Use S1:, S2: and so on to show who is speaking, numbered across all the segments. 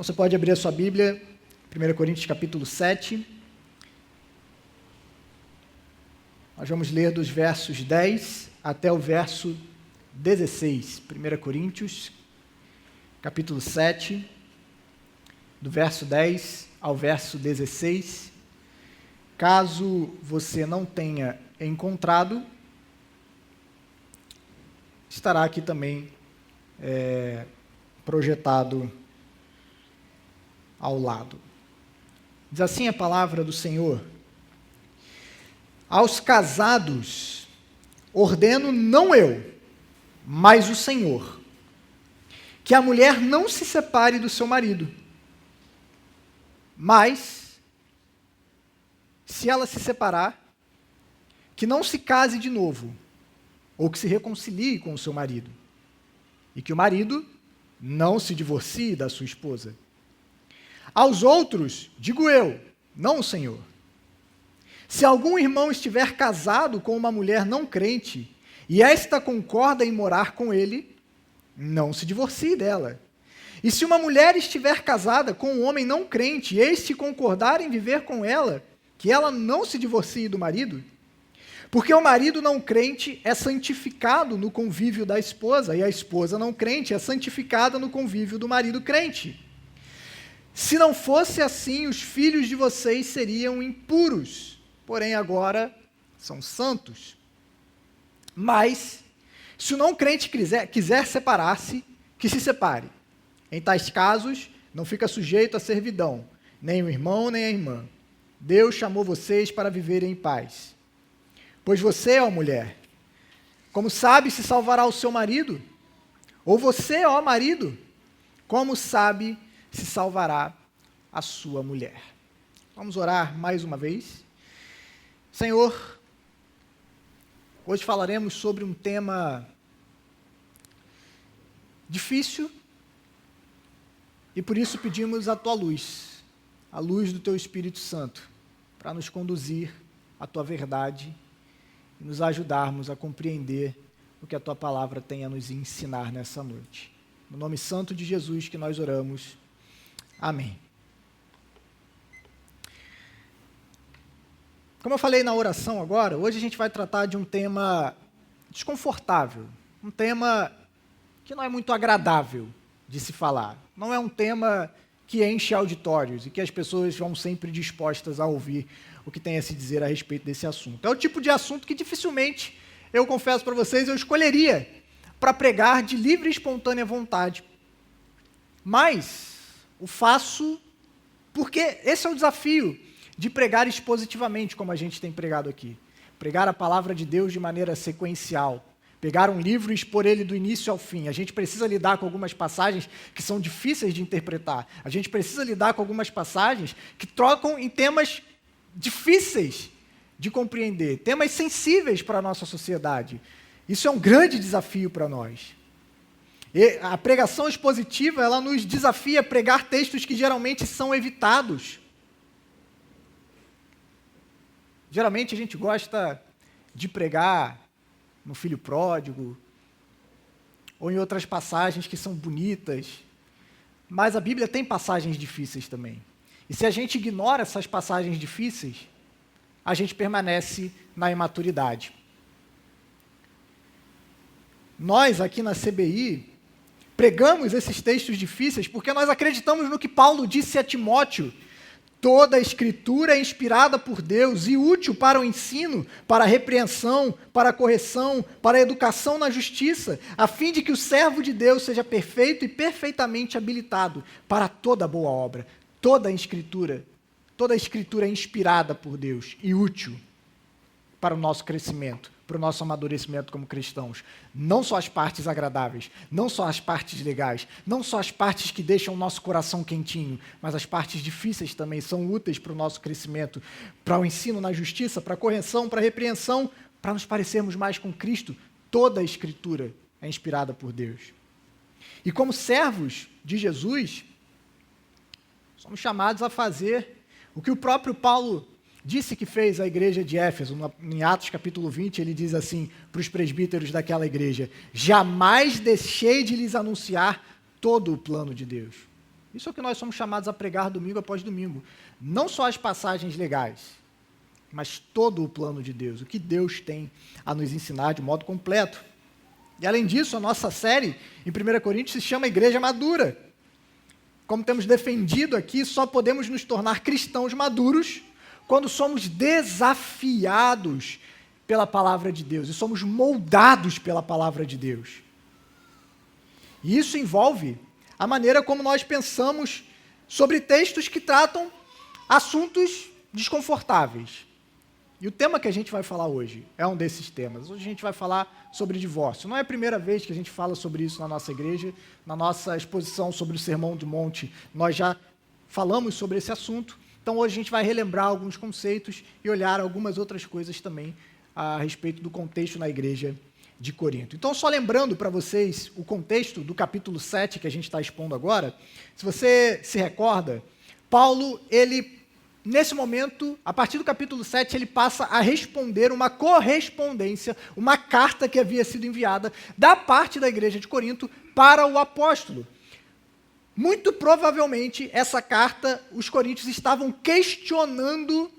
S1: Então você pode abrir a sua Bíblia, 1 Coríntios capítulo 7. Nós vamos ler dos versos 10 até o verso 16. 1 Coríntios, capítulo 7, do verso 10 ao verso 16. Caso você não tenha encontrado, estará aqui também projetado ao lado. Diz assim a palavra do Senhor: aos casados ordeno não eu, mas o Senhor, que a mulher não se separe do seu marido, mas, se ela se separar, que não se case de novo, ou que se reconcilie com o seu marido, e que o marido não se divorcie da sua esposa. Aos outros, digo eu, não o Senhor: se algum irmão estiver casado com uma mulher não crente, e esta concorda em morar com ele, não se divorcie dela. E se uma mulher estiver casada com um homem não crente, e este concordar em viver com ela, que ela não se divorcie do marido, porque o marido não crente é santificado no convívio da esposa, e a esposa não crente é santificada no convívio do marido crente. Se não fosse assim, os filhos de vocês seriam impuros, porém agora são santos. Mas, se o não crente quiser separar-se, que se separe. Em tais casos, não fica sujeito à servidão, nem o irmão, nem a irmã. Deus chamou vocês para viverem em paz. Pois você, ó mulher, como sabe se salvará o seu marido? Ou você, ó marido, como sabe se salvará a sua mulher? Vamos orar mais uma vez. Senhor, hoje falaremos sobre um tema difícil e por isso pedimos a tua luz, a luz do teu Espírito Santo, para nos conduzir à tua verdade e nos ajudarmos a compreender o que a tua palavra tem a nos ensinar nessa noite. No nome santo de Jesus que nós oramos. Amém. Como eu falei na oração agora, hoje a gente vai tratar de um tema desconfortável, um tema que não é muito agradável de se falar. Não é um tema que enche auditórios e que as pessoas vão sempre dispostas a ouvir o que tem a se dizer a respeito desse assunto. É o tipo de assunto que dificilmente, eu confesso para vocês, eu escolheria para pregar de livre e espontânea vontade. Mas o faço porque esse é o desafio de pregar expositivamente, como a gente tem pregado aqui. Pregar a palavra de Deus de maneira sequencial. Pegar um livro e expor ele do início ao fim. A gente precisa lidar com algumas passagens que são difíceis de interpretar. A gente precisa lidar com algumas passagens que trocam em temas difíceis de compreender, temas sensíveis para a nossa sociedade. Isso é um grande desafio para nós. E a pregação expositiva, ela nos desafia a pregar textos que geralmente são evitados. Geralmente a gente gosta de pregar no filho pródigo, ou em outras passagens que são bonitas, mas a Bíblia tem passagens difíceis também. E se a gente ignora essas passagens difíceis, a gente permanece na imaturidade. Nós, aqui na CBI, pregamos esses textos difíceis porque nós acreditamos no que Paulo disse a Timóteo: toda a Escritura é inspirada por Deus e útil para o ensino, para a repreensão, para a correção, para a educação na justiça, a fim de que o servo de Deus seja perfeito e perfeitamente habilitado para toda boa obra. Toda a Escritura é inspirada por Deus e útil para o nosso crescimento, para o nosso amadurecimento como cristãos. Não só as partes agradáveis, não só as partes legais, não só as partes que deixam o nosso coração quentinho, mas as partes difíceis também são úteis para o nosso crescimento, para o ensino na justiça, para a correção, para a repreensão, para nos parecermos mais com Cristo. Toda a Escritura é inspirada por Deus. E como servos de Jesus, somos chamados a fazer o que o próprio Paulo disse que fez à igreja de Éfeso. Em Atos capítulo 20, ele diz assim para os presbíteros daquela igreja: jamais deixei de lhes anunciar todo o plano de Deus. Isso é o que nós somos chamados a pregar domingo após domingo. Não só as passagens legais, mas todo o plano de Deus, o que Deus tem a nos ensinar de modo completo. E além disso, a nossa série em 1 Coríntios se chama Igreja Madura. Como temos defendido aqui, só podemos nos tornar cristãos maduros quando somos desafiados pela palavra de Deus e somos moldados pela palavra de Deus. E isso envolve a maneira como nós pensamos sobre textos que tratam assuntos desconfortáveis. E o tema que a gente vai falar hoje é um desses temas. Hoje a gente vai falar sobre divórcio. Não é a primeira vez que a gente fala sobre isso na nossa igreja. Na nossa exposição sobre o Sermão do Monte, nós já falamos sobre esse assunto. Então hoje a gente vai relembrar alguns conceitos e olhar algumas outras coisas também a respeito do contexto na igreja de Corinto. Então, só lembrando para vocês o contexto do capítulo 7 que a gente está expondo agora, se você se recorda, Paulo, nesse momento, a partir do capítulo 7, ele passa a responder uma correspondência, uma carta que havia sido enviada da parte da igreja de Corinto para o apóstolo. Muito provavelmente, essa carta, os coríntios estavam questionando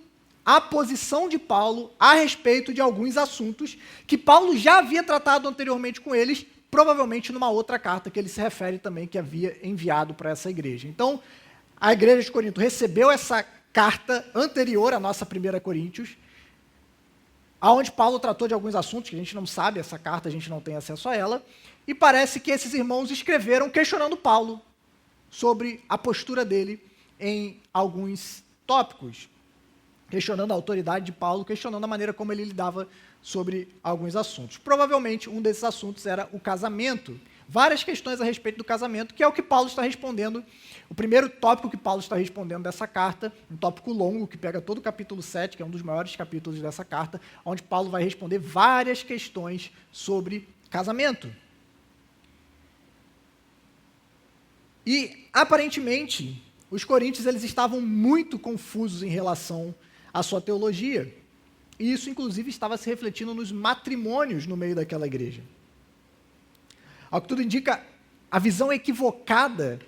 S1: a posição de Paulo a respeito de alguns assuntos que Paulo já havia tratado anteriormente com eles, provavelmente numa outra carta que ele se refere também, que havia enviado para essa igreja. Então, a igreja de Corinto recebeu essa carta anterior à nossa 1 Coríntios, onde Paulo tratou de alguns assuntos que a gente não sabe, essa carta a gente não tem acesso a ela, e parece que esses irmãos escreveram questionando Paulo sobre a postura dele em alguns tópicos, questionando a autoridade de Paulo, questionando a maneira como ele lidava sobre alguns assuntos. Provavelmente, um desses assuntos era o casamento. Várias questões a respeito do casamento, que é o que Paulo está respondendo. O primeiro tópico que Paulo está respondendo dessa carta, um tópico longo, que pega todo o capítulo 7, que é um dos maiores capítulos dessa carta, onde Paulo vai responder várias questões sobre casamento. E, aparentemente, os coríntios eles estavam muito confusos em relação à sua teologia. E isso, inclusive, estava se refletindo nos matrimônios no meio daquela igreja. Ao que tudo indica, a visão equivocada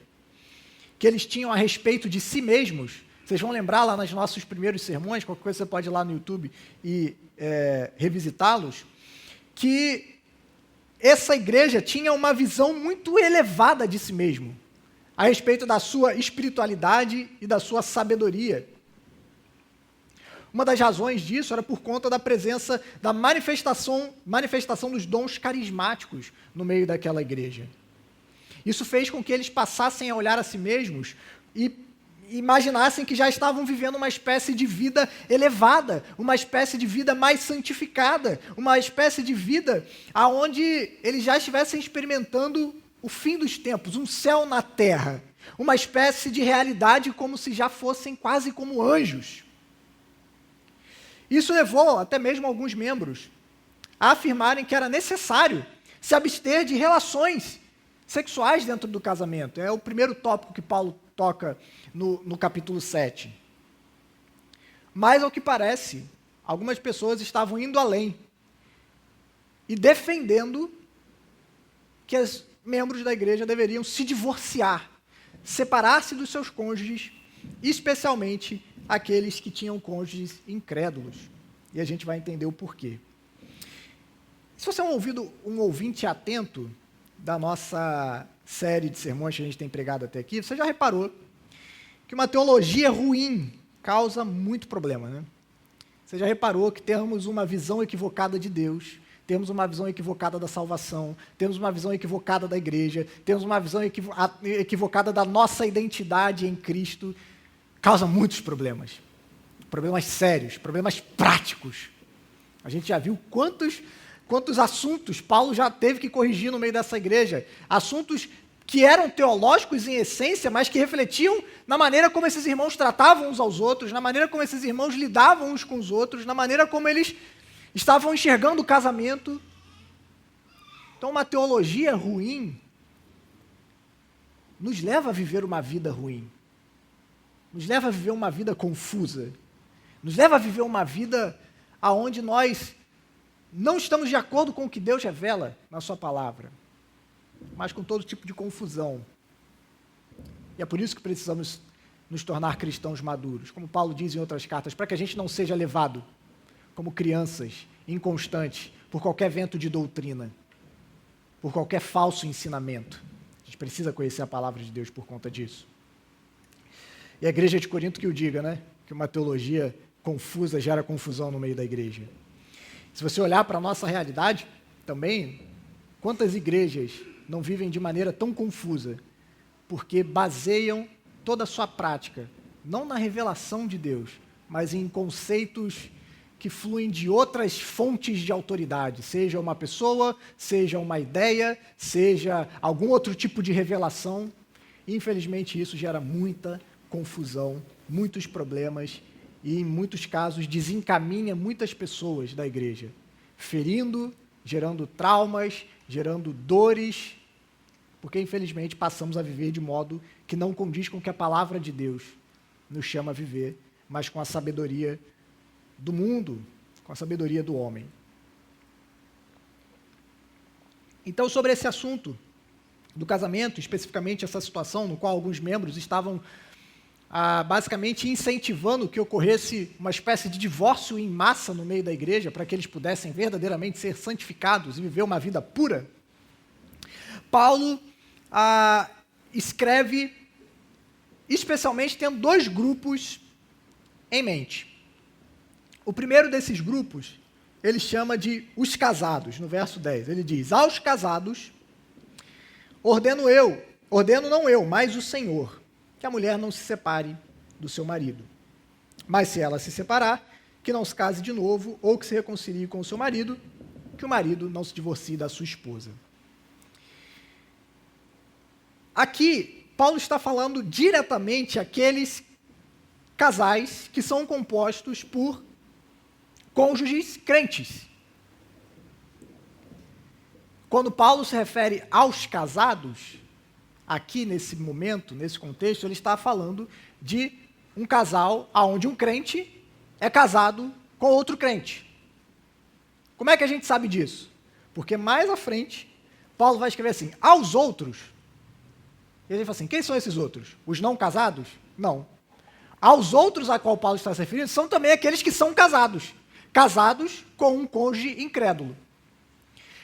S1: que eles tinham a respeito de si mesmos, vocês vão lembrar lá nos nossos primeiros sermões, qualquer coisa você pode ir lá no YouTube e revisitá-los, que essa igreja tinha uma visão muito elevada de si mesmo, a respeito da sua espiritualidade e da sua sabedoria. Uma das razões disso era por conta da presença, da manifestação dos dons carismáticos no meio daquela igreja. Isso fez com que eles passassem a olhar a si mesmos e imaginassem que já estavam vivendo uma espécie de vida elevada, uma espécie de vida mais santificada, uma espécie de vida onde eles já estivessem experimentando o fim dos tempos, um céu na terra, uma espécie de realidade como se já fossem quase como anjos. Isso levou até mesmo alguns membros a afirmarem que era necessário se abster de relações sexuais dentro do casamento. É o primeiro tópico que Paulo toca no capítulo 7. Mas, ao que parece, algumas pessoas estavam indo além e defendendo que os membros da igreja deveriam se divorciar, separar-se dos seus cônjuges, especialmente aqueles que tinham cônjuges incrédulos. E a gente vai entender o porquê. Se você é um ouvinte atento da nossa série de sermões que a gente tem pregado até aqui, você já reparou que uma teologia ruim causa muito problema, né? Você já reparou que temos uma visão equivocada de Deus, temos uma visão equivocada da salvação, temos uma visão equivocada da igreja, temos uma visão equivocada da nossa identidade em Cristo. Causa muitos problemas. Problemas sérios, problemas práticos. A gente já viu quantos assuntos Paulo já teve que corrigir no meio dessa igreja. Assuntos que eram teológicos em essência, mas que refletiam na maneira como esses irmãos tratavam uns aos outros, na maneira como esses irmãos lidavam uns com os outros, na maneira como eles estavam enxergando o casamento. Então, uma teologia ruim nos leva a viver uma vida ruim, nos leva a viver uma vida confusa, nos leva a viver uma vida onde nós não estamos de acordo com o que Deus revela na sua palavra, mas com todo tipo de confusão. E é por isso que precisamos nos tornar cristãos maduros, como Paulo diz em outras cartas, para que a gente não seja levado como crianças inconstantes por qualquer vento de doutrina, por qualquer falso ensinamento. A gente precisa conhecer a palavra de Deus por conta disso. E a igreja de Corinto que o diga, né? Que uma teologia confusa gera confusão no meio da igreja. Se você olhar para a nossa realidade, também, quantas igrejas não vivem de maneira tão confusa, porque baseiam toda a sua prática, não na revelação de Deus, mas em conceitos que fluem de outras fontes de autoridade, seja uma pessoa, seja uma ideia, seja algum outro tipo de revelação. Infelizmente, isso gera muita confusão, muitos problemas e, em muitos casos, desencaminha muitas pessoas da igreja, ferindo, gerando traumas, gerando dores, porque, infelizmente, passamos a viver de modo que não condiz com o que a palavra de Deus nos chama a viver, mas com a sabedoria do mundo, com a sabedoria do homem. Então, sobre esse assunto do casamento, especificamente essa situação no qual alguns membros estavam basicamente incentivando que ocorresse uma espécie de divórcio em massa no meio da igreja, para que eles pudessem verdadeiramente ser santificados e viver uma vida pura, Paulo escreve especialmente tendo dois grupos em mente. O primeiro desses grupos, ele chama de os casados, no verso 10. Ele diz: aos casados, ordeno não eu, mas o Senhor, que a mulher não se separe do seu marido. Mas se ela se separar, que não se case de novo, ou que se reconcilie com o seu marido, que o marido não se divorcie da sua esposa. Aqui, Paulo está falando diretamente àqueles casais que são compostos por cônjuges crentes. Quando Paulo se refere aos casados, aqui nesse momento, nesse contexto, ele está falando de um casal onde um crente é casado com outro crente. Como é que a gente sabe disso? Porque mais à frente, Paulo vai escrever assim: aos outros. E ele fala assim: quem são esses outros? Os não casados? Não. Aos outros a qual Paulo está se referindo são também aqueles que são casados com um cônjuge incrédulo.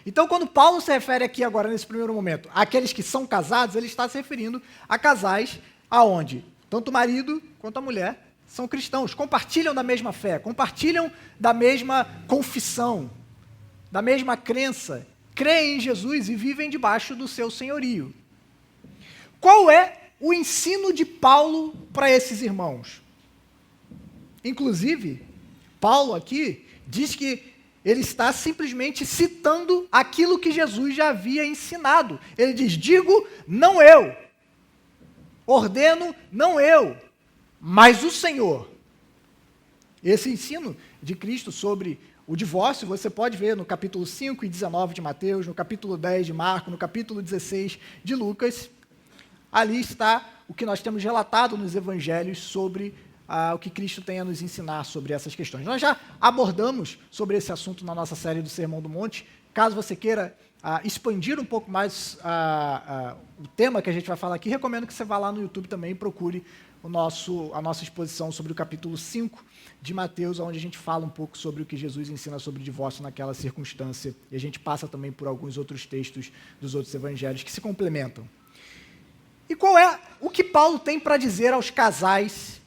S1: Então, quando Paulo se refere aqui agora, nesse primeiro momento, àqueles que são casados, ele está se referindo a casais aonde tanto o marido quanto a mulher são cristãos, compartilham da mesma fé, compartilham da mesma confissão, da mesma crença, creem em Jesus e vivem debaixo do seu senhorio. Qual é o ensino de Paulo para esses irmãos? Inclusive, Paulo aqui diz que ele está simplesmente citando aquilo que Jesus já havia ensinado. Ele diz: digo, não eu. Ordeno, não eu, mas o Senhor. Esse ensino de Cristo sobre o divórcio, você pode ver no capítulo 5 e 19 de Mateus, no capítulo 10 de Marcos, no capítulo 16 de Lucas. Ali está o que nós temos relatado nos evangelhos sobre o que Cristo tem a nos ensinar sobre essas questões. Nós já abordamos sobre esse assunto na nossa série do Sermão do Monte. Caso você queira expandir um pouco mais o tema que a gente vai falar aqui, recomendo que você vá lá no YouTube também e procure a nossa exposição sobre o capítulo 5 de Mateus, onde a gente fala um pouco sobre o que Jesus ensina sobre o divórcio naquela circunstância. E a gente passa também por alguns outros textos dos outros evangelhos que se complementam. E qual é o que Paulo tem para dizer aos casais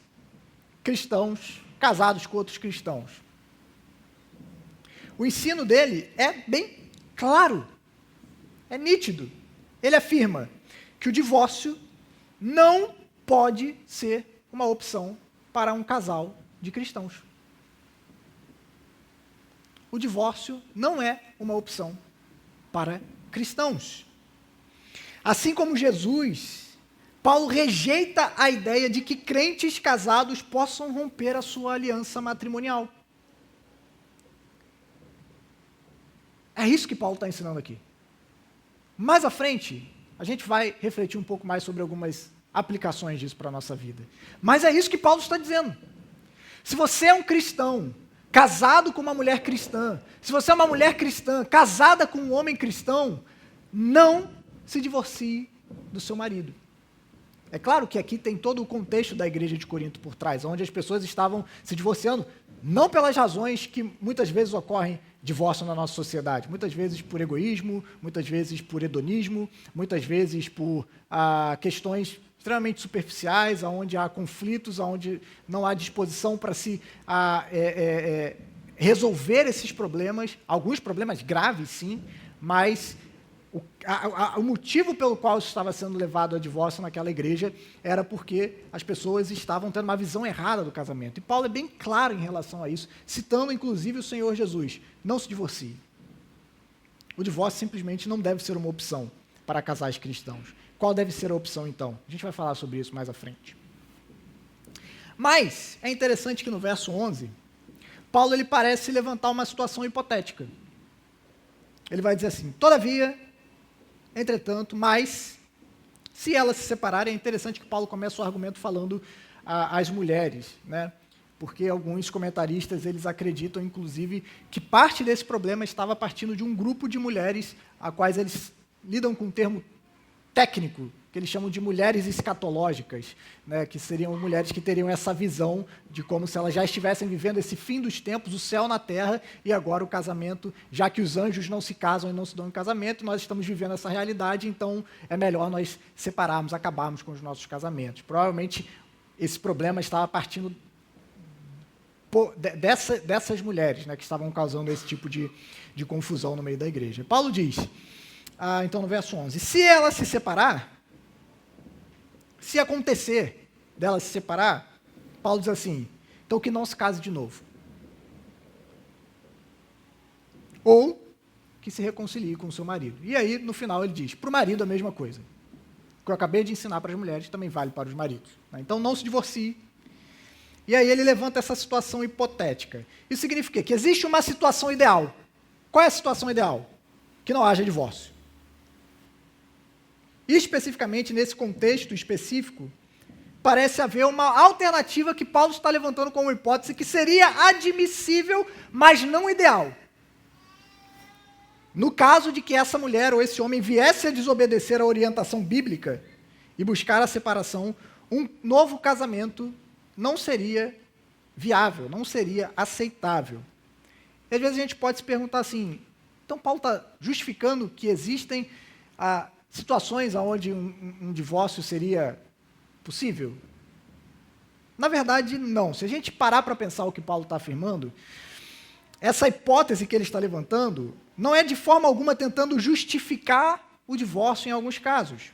S1: cristãos, casados com outros cristãos? O ensino dele é bem claro, é nítido. Ele afirma que o divórcio não pode ser uma opção para um casal de cristãos. O divórcio não é uma opção para cristãos. Assim como Jesus, Paulo rejeita a ideia de que crentes casados possam romper a sua aliança matrimonial. É isso que Paulo está ensinando aqui. Mais à frente, a gente vai refletir um pouco mais sobre algumas aplicações disso para a nossa vida. Mas é isso que Paulo está dizendo. Se você é um cristão, casado com uma mulher cristã, se você é uma mulher cristã, casada com um homem cristão, não se divorcie do seu marido. É claro que aqui tem todo o contexto da igreja de Corinto por trás, onde as pessoas estavam se divorciando, não pelas razões que muitas vezes ocorrem divórcio na nossa sociedade, muitas vezes por egoísmo, muitas vezes por hedonismo, muitas vezes por questões extremamente superficiais, onde há conflitos, onde não há disposição para se resolver esses problemas, alguns problemas graves, sim, mas o motivo pelo qual isso estava sendo levado a divórcio naquela igreja era porque as pessoas estavam tendo uma visão errada do casamento. E Paulo é bem claro em relação a isso, citando inclusive o Senhor Jesus: não se divorcie. O divórcio simplesmente não deve ser uma opção para casais cristãos. Qual deve ser a opção, então? A gente vai falar sobre isso mais à frente. Mas é interessante que no verso 11, Paulo ele parece levantar uma situação hipotética. Ele vai dizer assim: todavia, entretanto, mas, se elas se separarem, é interessante que Paulo começa o argumento falando às mulheres, né? Porque alguns comentaristas, eles acreditam, inclusive, que parte desse problema estava partindo de um grupo de mulheres, a quais eles lidam com um termo técnico, que eles chamam de mulheres escatológicas, né, que seriam mulheres que teriam essa visão de como se elas já estivessem vivendo esse fim dos tempos, o céu na terra, e agora o casamento, já que os anjos não se casam e não se dão em casamento, nós estamos vivendo essa realidade, então é melhor nós separarmos, acabarmos com os nossos casamentos. Provavelmente esse problema estava partindo dessas mulheres, né, que estavam causando esse tipo de confusão no meio da igreja. Paulo diz, então no verso 11, se ela se separar, se acontecer dela se separar, Paulo diz assim, então que não se case de novo. Ou que se reconcilie com o seu marido. E aí, no final, ele diz, para o marido a mesma coisa. O que eu acabei de ensinar para as mulheres também vale para os maridos. Então não se divorcie. E aí ele levanta essa situação hipotética. Isso significa que existe uma situação ideal. Qual é a situação ideal? Que não haja divórcio. E especificamente nesse contexto específico, parece haver uma alternativa que Paulo está levantando como hipótese que seria admissível, mas não ideal. No caso de que essa mulher ou esse homem viesse a desobedecer a orientação bíblica e buscar a separação, um novo casamento não seria viável, não seria aceitável. E às vezes a gente pode se perguntar assim, então Paulo está justificando que existem situações onde um divórcio seria possível? Na verdade, não. Se a gente parar para pensar o que Paulo está afirmando, essa hipótese que ele está levantando não é de forma alguma tentando justificar o divórcio em alguns casos,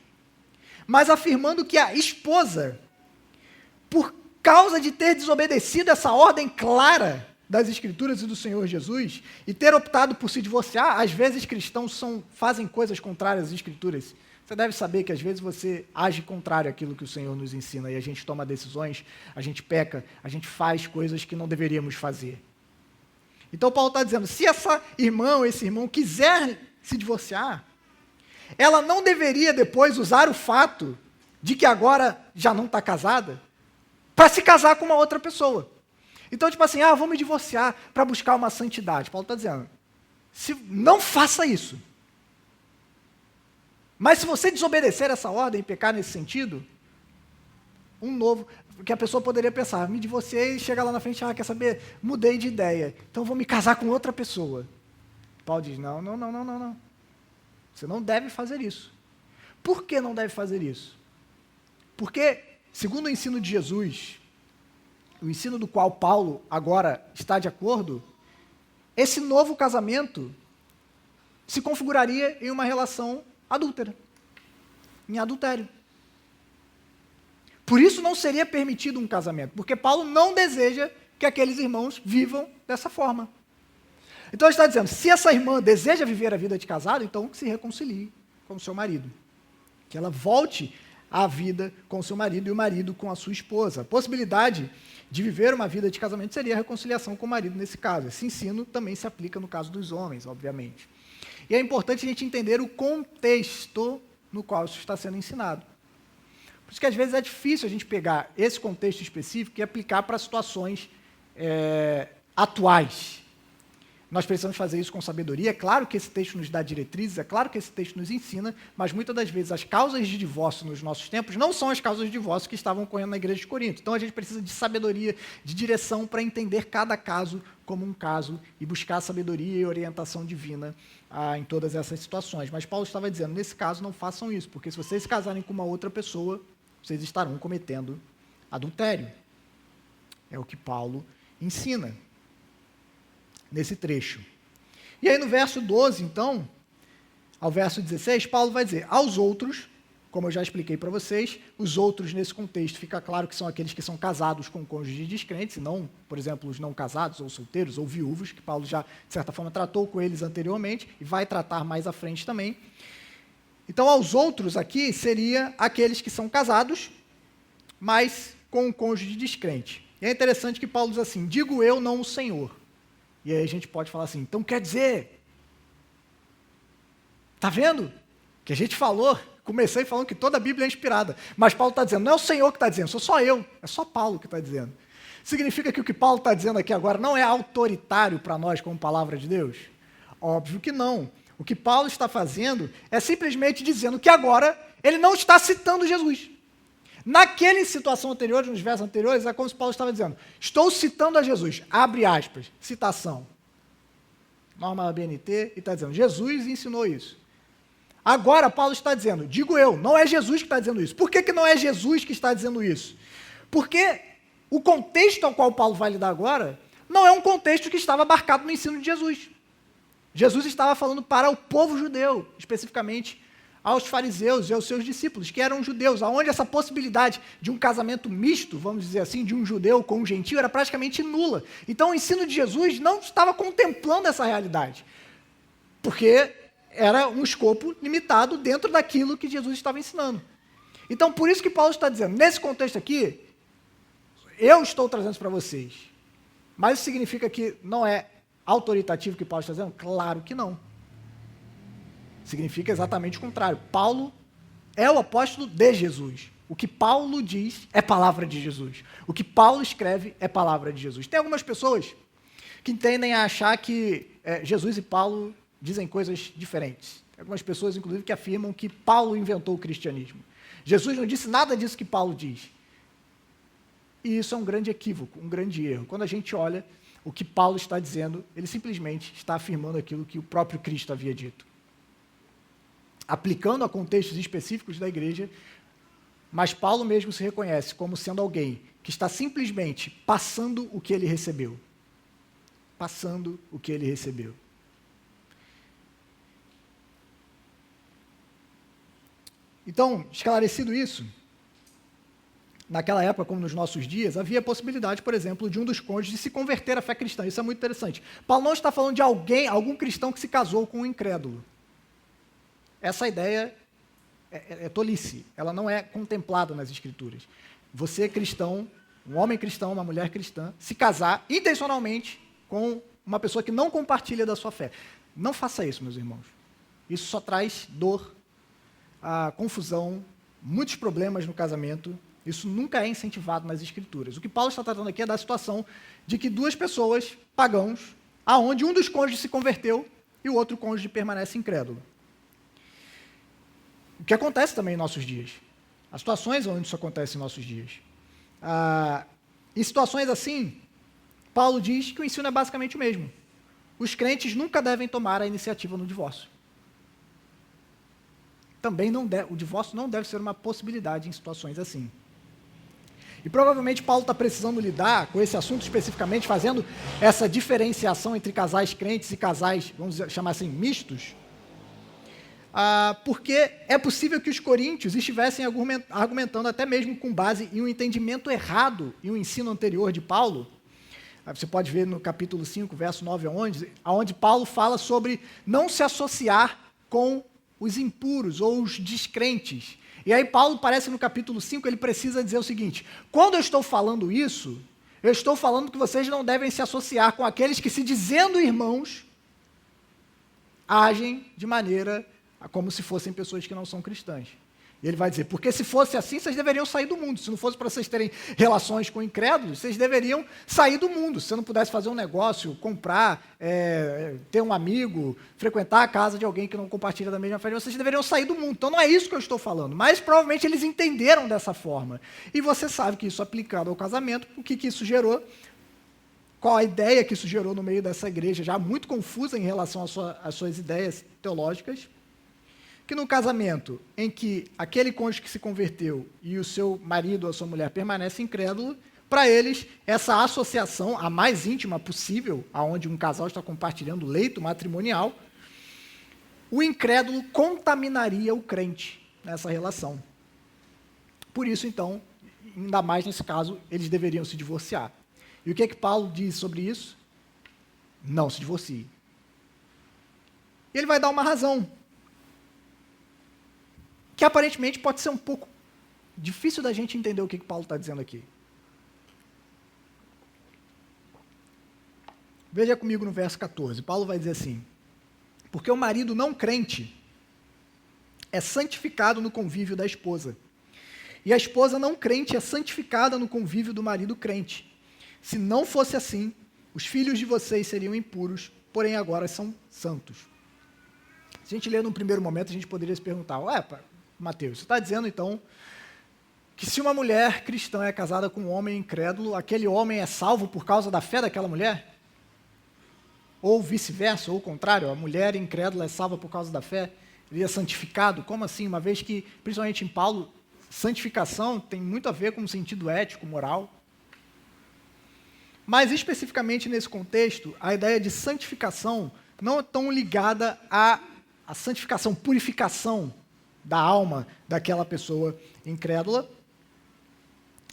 S1: mas afirmando que a esposa, por causa de ter desobedecido essa ordem clara das Escrituras e do Senhor Jesus, e ter optado por se divorciar, às vezes cristãos fazem coisas contrárias às Escrituras. Você deve saber que às vezes você age contrário àquilo que o Senhor nos ensina, e a gente toma decisões, a gente peca, a gente faz coisas que não deveríamos fazer. Então Paulo está dizendo, se essa irmã ou esse irmão quiser se divorciar, ela não deveria depois usar o fato de que agora já não está casada para se casar com uma outra pessoa. Então, tipo assim, vou me divorciar para buscar uma santidade. Paulo está dizendo, não faça isso. Mas se você desobedecer essa ordem e pecar nesse sentido, que a pessoa poderia pensar, me divorciei e chega lá na frente, quer saber, mudei de ideia, então vou me casar com outra pessoa. Paulo diz, não. Você não deve fazer isso. Por que não deve fazer isso? Porque, segundo o ensino de Jesus, o ensino do qual Paulo agora está de acordo, esse novo casamento se configuraria em uma relação adúltera, em adultério. Por isso não seria permitido um casamento, porque Paulo não deseja que aqueles irmãos vivam dessa forma. Então ele está dizendo, se essa irmã deseja viver a vida de casado, então que se reconcilie com o seu marido. Que ela volte à vida com o seu marido e o marido com a sua esposa. A possibilidade de viver uma vida de casamento seria a reconciliação com o marido nesse caso. Esse ensino também se aplica no caso dos homens, obviamente. E é importante a gente entender o contexto no qual isso está sendo ensinado. Por isso que às vezes é difícil a gente pegar esse contexto específico e aplicar para situações atuais. Nós precisamos fazer isso com sabedoria. É claro que esse texto nos dá diretrizes, é claro que esse texto nos ensina, mas muitas das vezes as causas de divórcio nos nossos tempos não são as causas de divórcio que estavam ocorrendo na igreja de Corinto. Então a gente precisa de sabedoria, de direção para entender cada caso como um caso e buscar sabedoria e orientação divina em todas essas situações. Mas Paulo estava dizendo, nesse caso não façam isso, porque se vocês se casarem com uma outra pessoa, vocês estarão cometendo adultério. É o que Paulo ensina nesse trecho. E aí no verso 12, então, ao verso 16, Paulo vai dizer, aos outros, como eu já expliquei para vocês, os outros nesse contexto fica claro que são aqueles que são casados com cônjuges descrentes, e não, por exemplo, os não casados, ou solteiros, ou viúvos, que Paulo já, de certa forma, tratou com eles anteriormente, e vai tratar mais à frente também. Então, aos outros aqui, seria aqueles que são casados, mas com um cônjuge descrente. E é interessante que Paulo diz assim, digo eu, não o Senhor. E aí a gente pode falar assim, então quer dizer, tá vendo? Que a gente falou, comecei falando que toda a Bíblia é inspirada, mas Paulo está dizendo, não é o Senhor que está dizendo, sou só eu, é só Paulo que está dizendo. Significa que o que Paulo está dizendo aqui agora não é autoritário para nós como palavra de Deus? Óbvio que não. O que Paulo está fazendo é simplesmente dizendo que agora ele não está citando Jesus. Naquela situação anterior, nos versos anteriores, é como se Paulo estava dizendo, estou citando a Jesus, abre aspas, citação, norma BNT, e está dizendo, Jesus ensinou isso. Agora Paulo está dizendo, digo eu, não é Jesus que está dizendo isso. Por que não é Jesus que está dizendo isso? Porque o contexto ao qual Paulo vai lidar agora não é um contexto que estava abarcado no ensino de Jesus. Jesus estava falando para o povo judeu, especificamente aos fariseus e aos seus discípulos, que eram judeus, onde essa possibilidade de um casamento misto, vamos dizer assim, de um judeu com um gentio, era praticamente nula. Então o ensino de Jesus não estava contemplando essa realidade, porque era um escopo limitado dentro daquilo que Jesus estava ensinando. Então por isso que Paulo está dizendo, nesse contexto aqui, eu estou trazendo isso para vocês, mas isso significa que não é autoritativo o que Paulo está dizendo? Claro que não. Significa exatamente o contrário. Paulo é o apóstolo de Jesus. O que Paulo diz é palavra de Jesus. O que Paulo escreve é palavra de Jesus. Tem algumas pessoas que tendem a achar que Jesus e Paulo dizem coisas diferentes. Tem algumas pessoas, inclusive, que afirmam que Paulo inventou o cristianismo. Jesus não disse nada disso que Paulo diz. E isso é um grande equívoco, um grande erro. Quando a gente olha o que Paulo está dizendo, ele simplesmente está afirmando aquilo que o próprio Cristo havia dito, aplicando a contextos específicos da igreja, mas Paulo mesmo se reconhece como sendo alguém que está simplesmente passando o que ele recebeu. Passando o que ele recebeu. Então, esclarecido isso, naquela época, como nos nossos dias, havia a possibilidade, por exemplo, de um dos cônjuges se converter à fé cristã. Isso é muito interessante. Paulo não está falando de algum cristão que se casou com um incrédulo. Essa ideia é tolice, ela não é contemplada nas Escrituras. Você cristão, um homem cristão, uma mulher cristã, se casar intencionalmente com uma pessoa que não compartilha da sua fé. Não faça isso, meus irmãos. Isso só traz dor, confusão, muitos problemas no casamento. Isso nunca é incentivado nas Escrituras. O que Paulo está tratando aqui é da situação de que duas pessoas, pagãos, aonde um dos cônjuges se converteu e o outro cônjuge permanece incrédulo. O que acontece também em nossos dias. As situações onde isso acontece em nossos dias. Em situações assim, Paulo diz que o ensino é basicamente o mesmo. Os crentes nunca devem tomar a iniciativa no divórcio. Também o divórcio não deve ser uma possibilidade em situações assim. E provavelmente Paulo está precisando lidar com esse assunto especificamente, fazendo essa diferenciação entre casais crentes e casais, vamos chamar assim, mistos, porque é possível que os coríntios estivessem argumentando até mesmo com base em um entendimento errado em um ensino anterior de Paulo. Você pode ver no capítulo 5, verso 9 onde Paulo fala sobre não se associar com os impuros ou os descrentes. E aí Paulo parece no capítulo 5, ele precisa dizer o seguinte: quando eu estou falando isso, eu estou falando que vocês não devem se associar com aqueles que, se dizendo irmãos, agem de maneira como se fossem pessoas que não são cristãs. E ele vai dizer, porque se fosse assim, vocês deveriam sair do mundo. Se não fosse para vocês terem relações com incrédulos, vocês deveriam sair do mundo. Se você não pudesse fazer um negócio, comprar, ter um amigo, frequentar a casa de alguém que não compartilha da mesma fé, vocês deveriam sair do mundo. Então não é isso que eu estou falando. Mas provavelmente eles entenderam dessa forma. E você sabe que isso aplicado ao casamento, o que isso gerou, qual a ideia que isso gerou no meio dessa igreja, já muito confusa em relação às suas ideias teológicas, que no casamento em que aquele cônjuge que se converteu e o seu marido ou a sua mulher permanece incrédulo, para eles, essa associação, a mais íntima possível, aonde um casal está compartilhando leito matrimonial, o incrédulo contaminaria o crente nessa relação. Por isso, então, ainda mais nesse caso, eles deveriam se divorciar. E o que Paulo diz sobre isso? Não se divorcie. E ele vai dar uma razão, que aparentemente pode ser um pouco difícil da gente entender o que Paulo está dizendo aqui. Veja comigo no verso 14. Paulo vai dizer assim, porque o marido não crente é santificado no convívio da esposa, e a esposa não crente é santificada no convívio do marido crente. Se não fosse assim, os filhos de vocês seriam impuros, porém agora são santos. Se a gente ler num primeiro momento, a gente poderia se perguntar, Mateus, você está dizendo então que se uma mulher cristã é casada com um homem incrédulo, aquele homem é salvo por causa da fé daquela mulher? Ou vice-versa, ou o contrário, a mulher incrédula é salva por causa da fé, ele é santificado? Como assim? Uma vez que, principalmente em Paulo, santificação tem muito a ver com o sentido ético, moral. Mas, especificamente nesse contexto, a ideia de santificação não é tão ligada à santificação, purificação da alma daquela pessoa incrédula.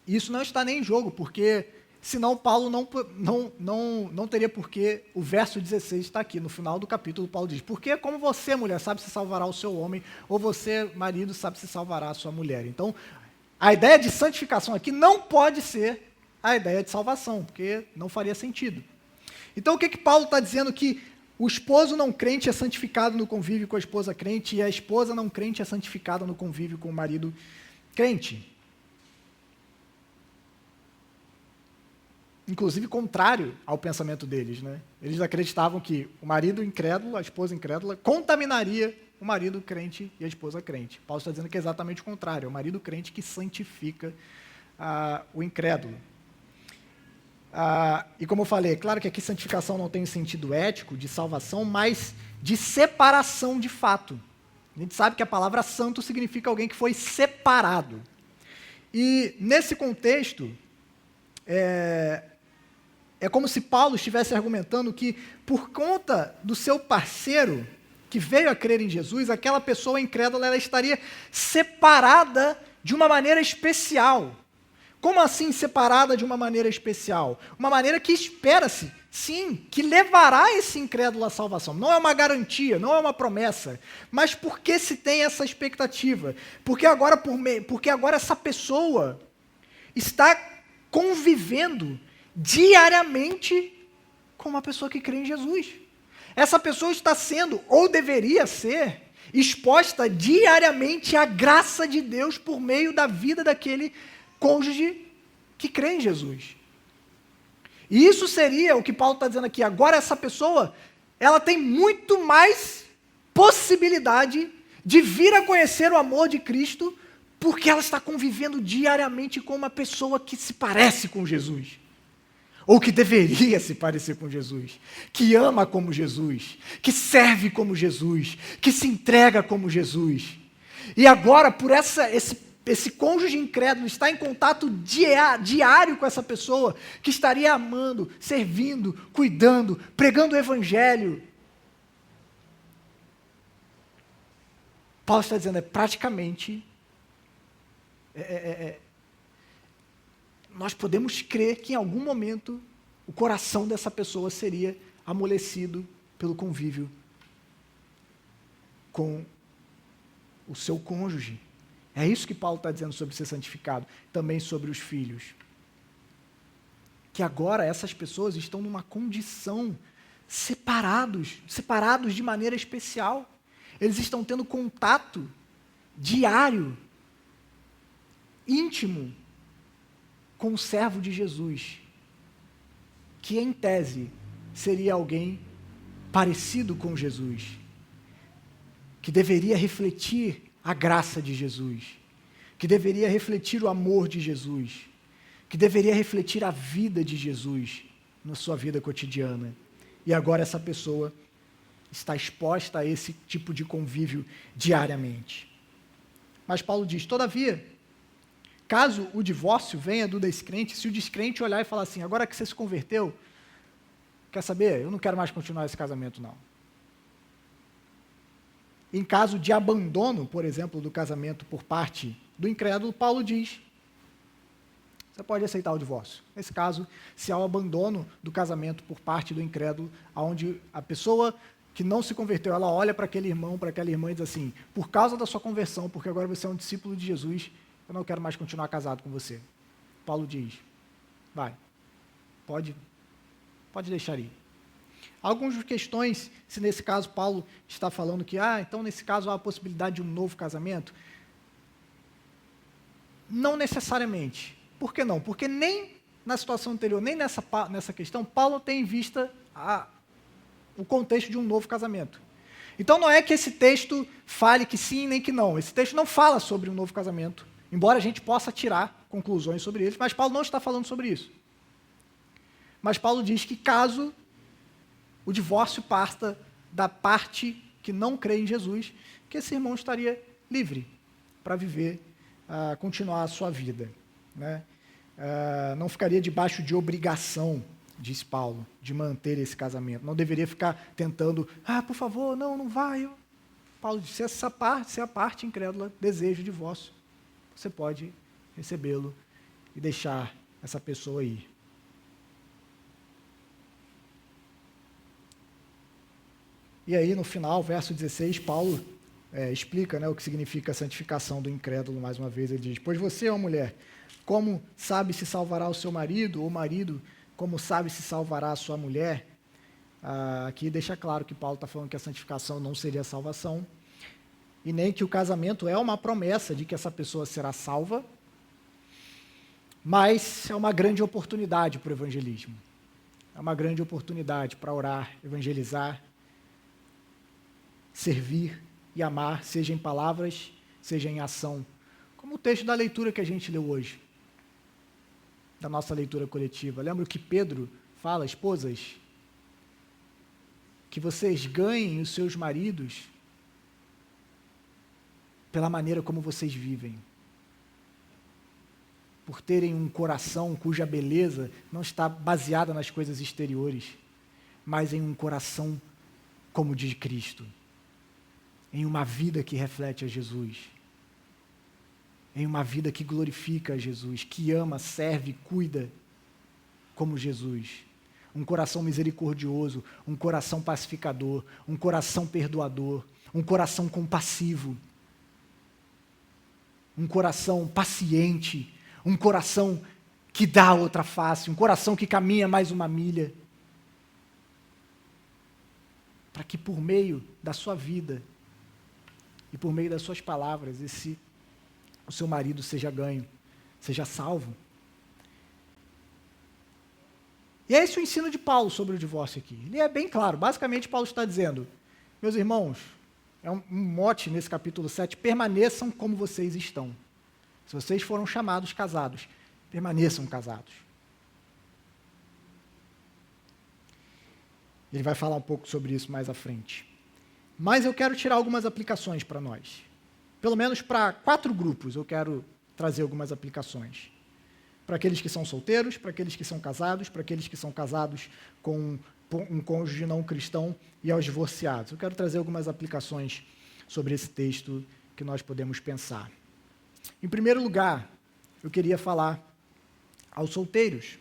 S1: Isso não está nem em jogo, porque senão Paulo não teria por que o verso 16 está aqui, no final do capítulo, Paulo diz, porque como você, mulher, sabe se salvará o seu homem, ou você, marido, sabe se salvará a sua mulher. Então, a ideia de santificação aqui não pode ser a ideia de salvação, porque não faria sentido. Então, o que Paulo está dizendo? Que o esposo não crente é santificado no convívio com a esposa crente e a esposa não crente é santificada no convívio com o marido crente. Inclusive contrário ao pensamento deles, né? Eles acreditavam que o marido incrédulo, a esposa incrédula, contaminaria o marido crente e a esposa crente. Paulo está dizendo que é exatamente o contrário, é o marido crente que santifica o incrédulo. E como eu falei, é claro que aqui santificação não tem sentido ético, de salvação, mas de separação de fato. A gente sabe que a palavra santo significa alguém que foi separado. E nesse contexto, é como se Paulo estivesse argumentando que, por conta do seu parceiro, que veio a crer em Jesus, aquela pessoa incrédula ela estaria separada de uma maneira especial. Como assim separada de uma maneira especial? Uma maneira que espera-se, sim, que levará esse incrédulo à salvação. Não é uma garantia, não é uma promessa, mas por que se tem essa expectativa? Porque agora essa pessoa está convivendo diariamente com uma pessoa que crê em Jesus. Essa pessoa está sendo, ou deveria ser, exposta diariamente à graça de Deus por meio da vida daquele cônjuge que crê em Jesus. E isso seria o que Paulo está dizendo aqui. Agora essa pessoa, ela tem muito mais possibilidade de vir a conhecer o amor de Cristo, porque ela está convivendo diariamente com uma pessoa que se parece com Jesus. Ou que deveria se parecer com Jesus, que ama como Jesus, que serve como Jesus, que se entrega como Jesus. E agora, por esse cônjuge incrédulo está em contato diário com essa pessoa, que estaria amando, servindo, cuidando, pregando o evangelho. Paulo está dizendo, praticamente... nós podemos crer que em algum momento o coração dessa pessoa seria amolecido pelo convívio com o seu cônjuge. É isso que Paulo está dizendo sobre ser santificado, também sobre os filhos. Que agora essas pessoas estão numa condição separados de maneira especial. Eles estão tendo contato diário íntimo com o servo de Jesus, que em tese seria alguém parecido com Jesus, que deveria refletir a graça de Jesus, que deveria refletir o amor de Jesus, que deveria refletir a vida de Jesus na sua vida cotidiana. E agora essa pessoa está exposta a esse tipo de convívio diariamente. Mas Paulo diz, todavia, caso o divórcio venha do descrente, se o descrente olhar e falar assim, agora que você se converteu, quer saber? Eu não quero mais continuar esse casamento, não. Em caso de abandono, por exemplo, do casamento por parte do incrédulo, Paulo diz, você pode aceitar o divórcio. Nesse caso, se há o abandono do casamento por parte do incrédulo, onde a pessoa que não se converteu, ela olha para aquele irmão, para aquela irmã e diz assim, por causa da sua conversão, porque agora você é um discípulo de Jesus, eu não quero mais continuar casado com você. Paulo diz, vai, pode deixar ir. Algumas questões, se nesse caso Paulo está falando que, então nesse caso há a possibilidade de um novo casamento, não necessariamente. Por que não? Porque nem na situação anterior, nem nessa questão, Paulo tem em vista o contexto de um novo casamento. Então não é que esse texto fale que sim nem que não. Esse texto não fala sobre um novo casamento, embora a gente possa tirar conclusões sobre ele, mas Paulo não está falando sobre isso. Mas Paulo diz que caso o divórcio parta da parte que não crê em Jesus, que esse irmão estaria livre para viver, continuar a sua vida. Né? Não ficaria debaixo de obrigação, diz Paulo, de manter esse casamento. Não deveria ficar tentando, por favor, não vai. Paulo diz, se a parte incrédula deseja o divórcio, você pode recebê-lo e deixar essa pessoa ir. E aí, no final, verso 16, Paulo explica o que significa a santificação do incrédulo, mais uma vez. Ele diz, pois você, ó mulher, como sabe se salvará o seu marido, ou marido, como sabe se salvará a sua mulher? Aqui deixa claro que Paulo está falando que a santificação não seria a salvação, e nem que o casamento é uma promessa de que essa pessoa será salva, mas é uma grande oportunidade para o evangelismo. É uma grande oportunidade para orar, evangelizar, servir e amar, seja em palavras, seja em ação. Como o texto da leitura que a gente leu hoje, da nossa leitura coletiva. Lembra que Pedro fala, esposas, que vocês ganhem os seus maridos pela maneira como vocês vivem. Por terem um coração cuja beleza não está baseada nas coisas exteriores, mas em um coração como o de Cristo. Em uma vida que reflete a Jesus, em uma vida que glorifica a Jesus, que ama, serve, cuida como Jesus. Um coração misericordioso, um coração pacificador, um coração perdoador, um coração compassivo, um coração paciente, um coração que dá outra face, um coração que caminha mais uma milha, para que por meio da sua vida e por meio das suas palavras, o seu marido seja ganho, seja salvo. E é esse o ensino de Paulo sobre o divórcio aqui. Ele é bem claro. Basicamente, Paulo está dizendo, meus irmãos, é um mote nesse capítulo 7, permaneçam como vocês estão. Se vocês foram chamados casados, permaneçam casados. Ele vai falar um pouco sobre isso mais à frente. Mas eu quero tirar algumas aplicações para nós. Pelo menos para 4 grupos eu quero trazer algumas aplicações. Para aqueles que são solteiros, para aqueles que são casados, para aqueles que são casados com um cônjuge não cristão e aos divorciados. Eu quero trazer algumas aplicações sobre esse texto que nós podemos pensar. Em primeiro lugar, eu queria falar aos solteiros.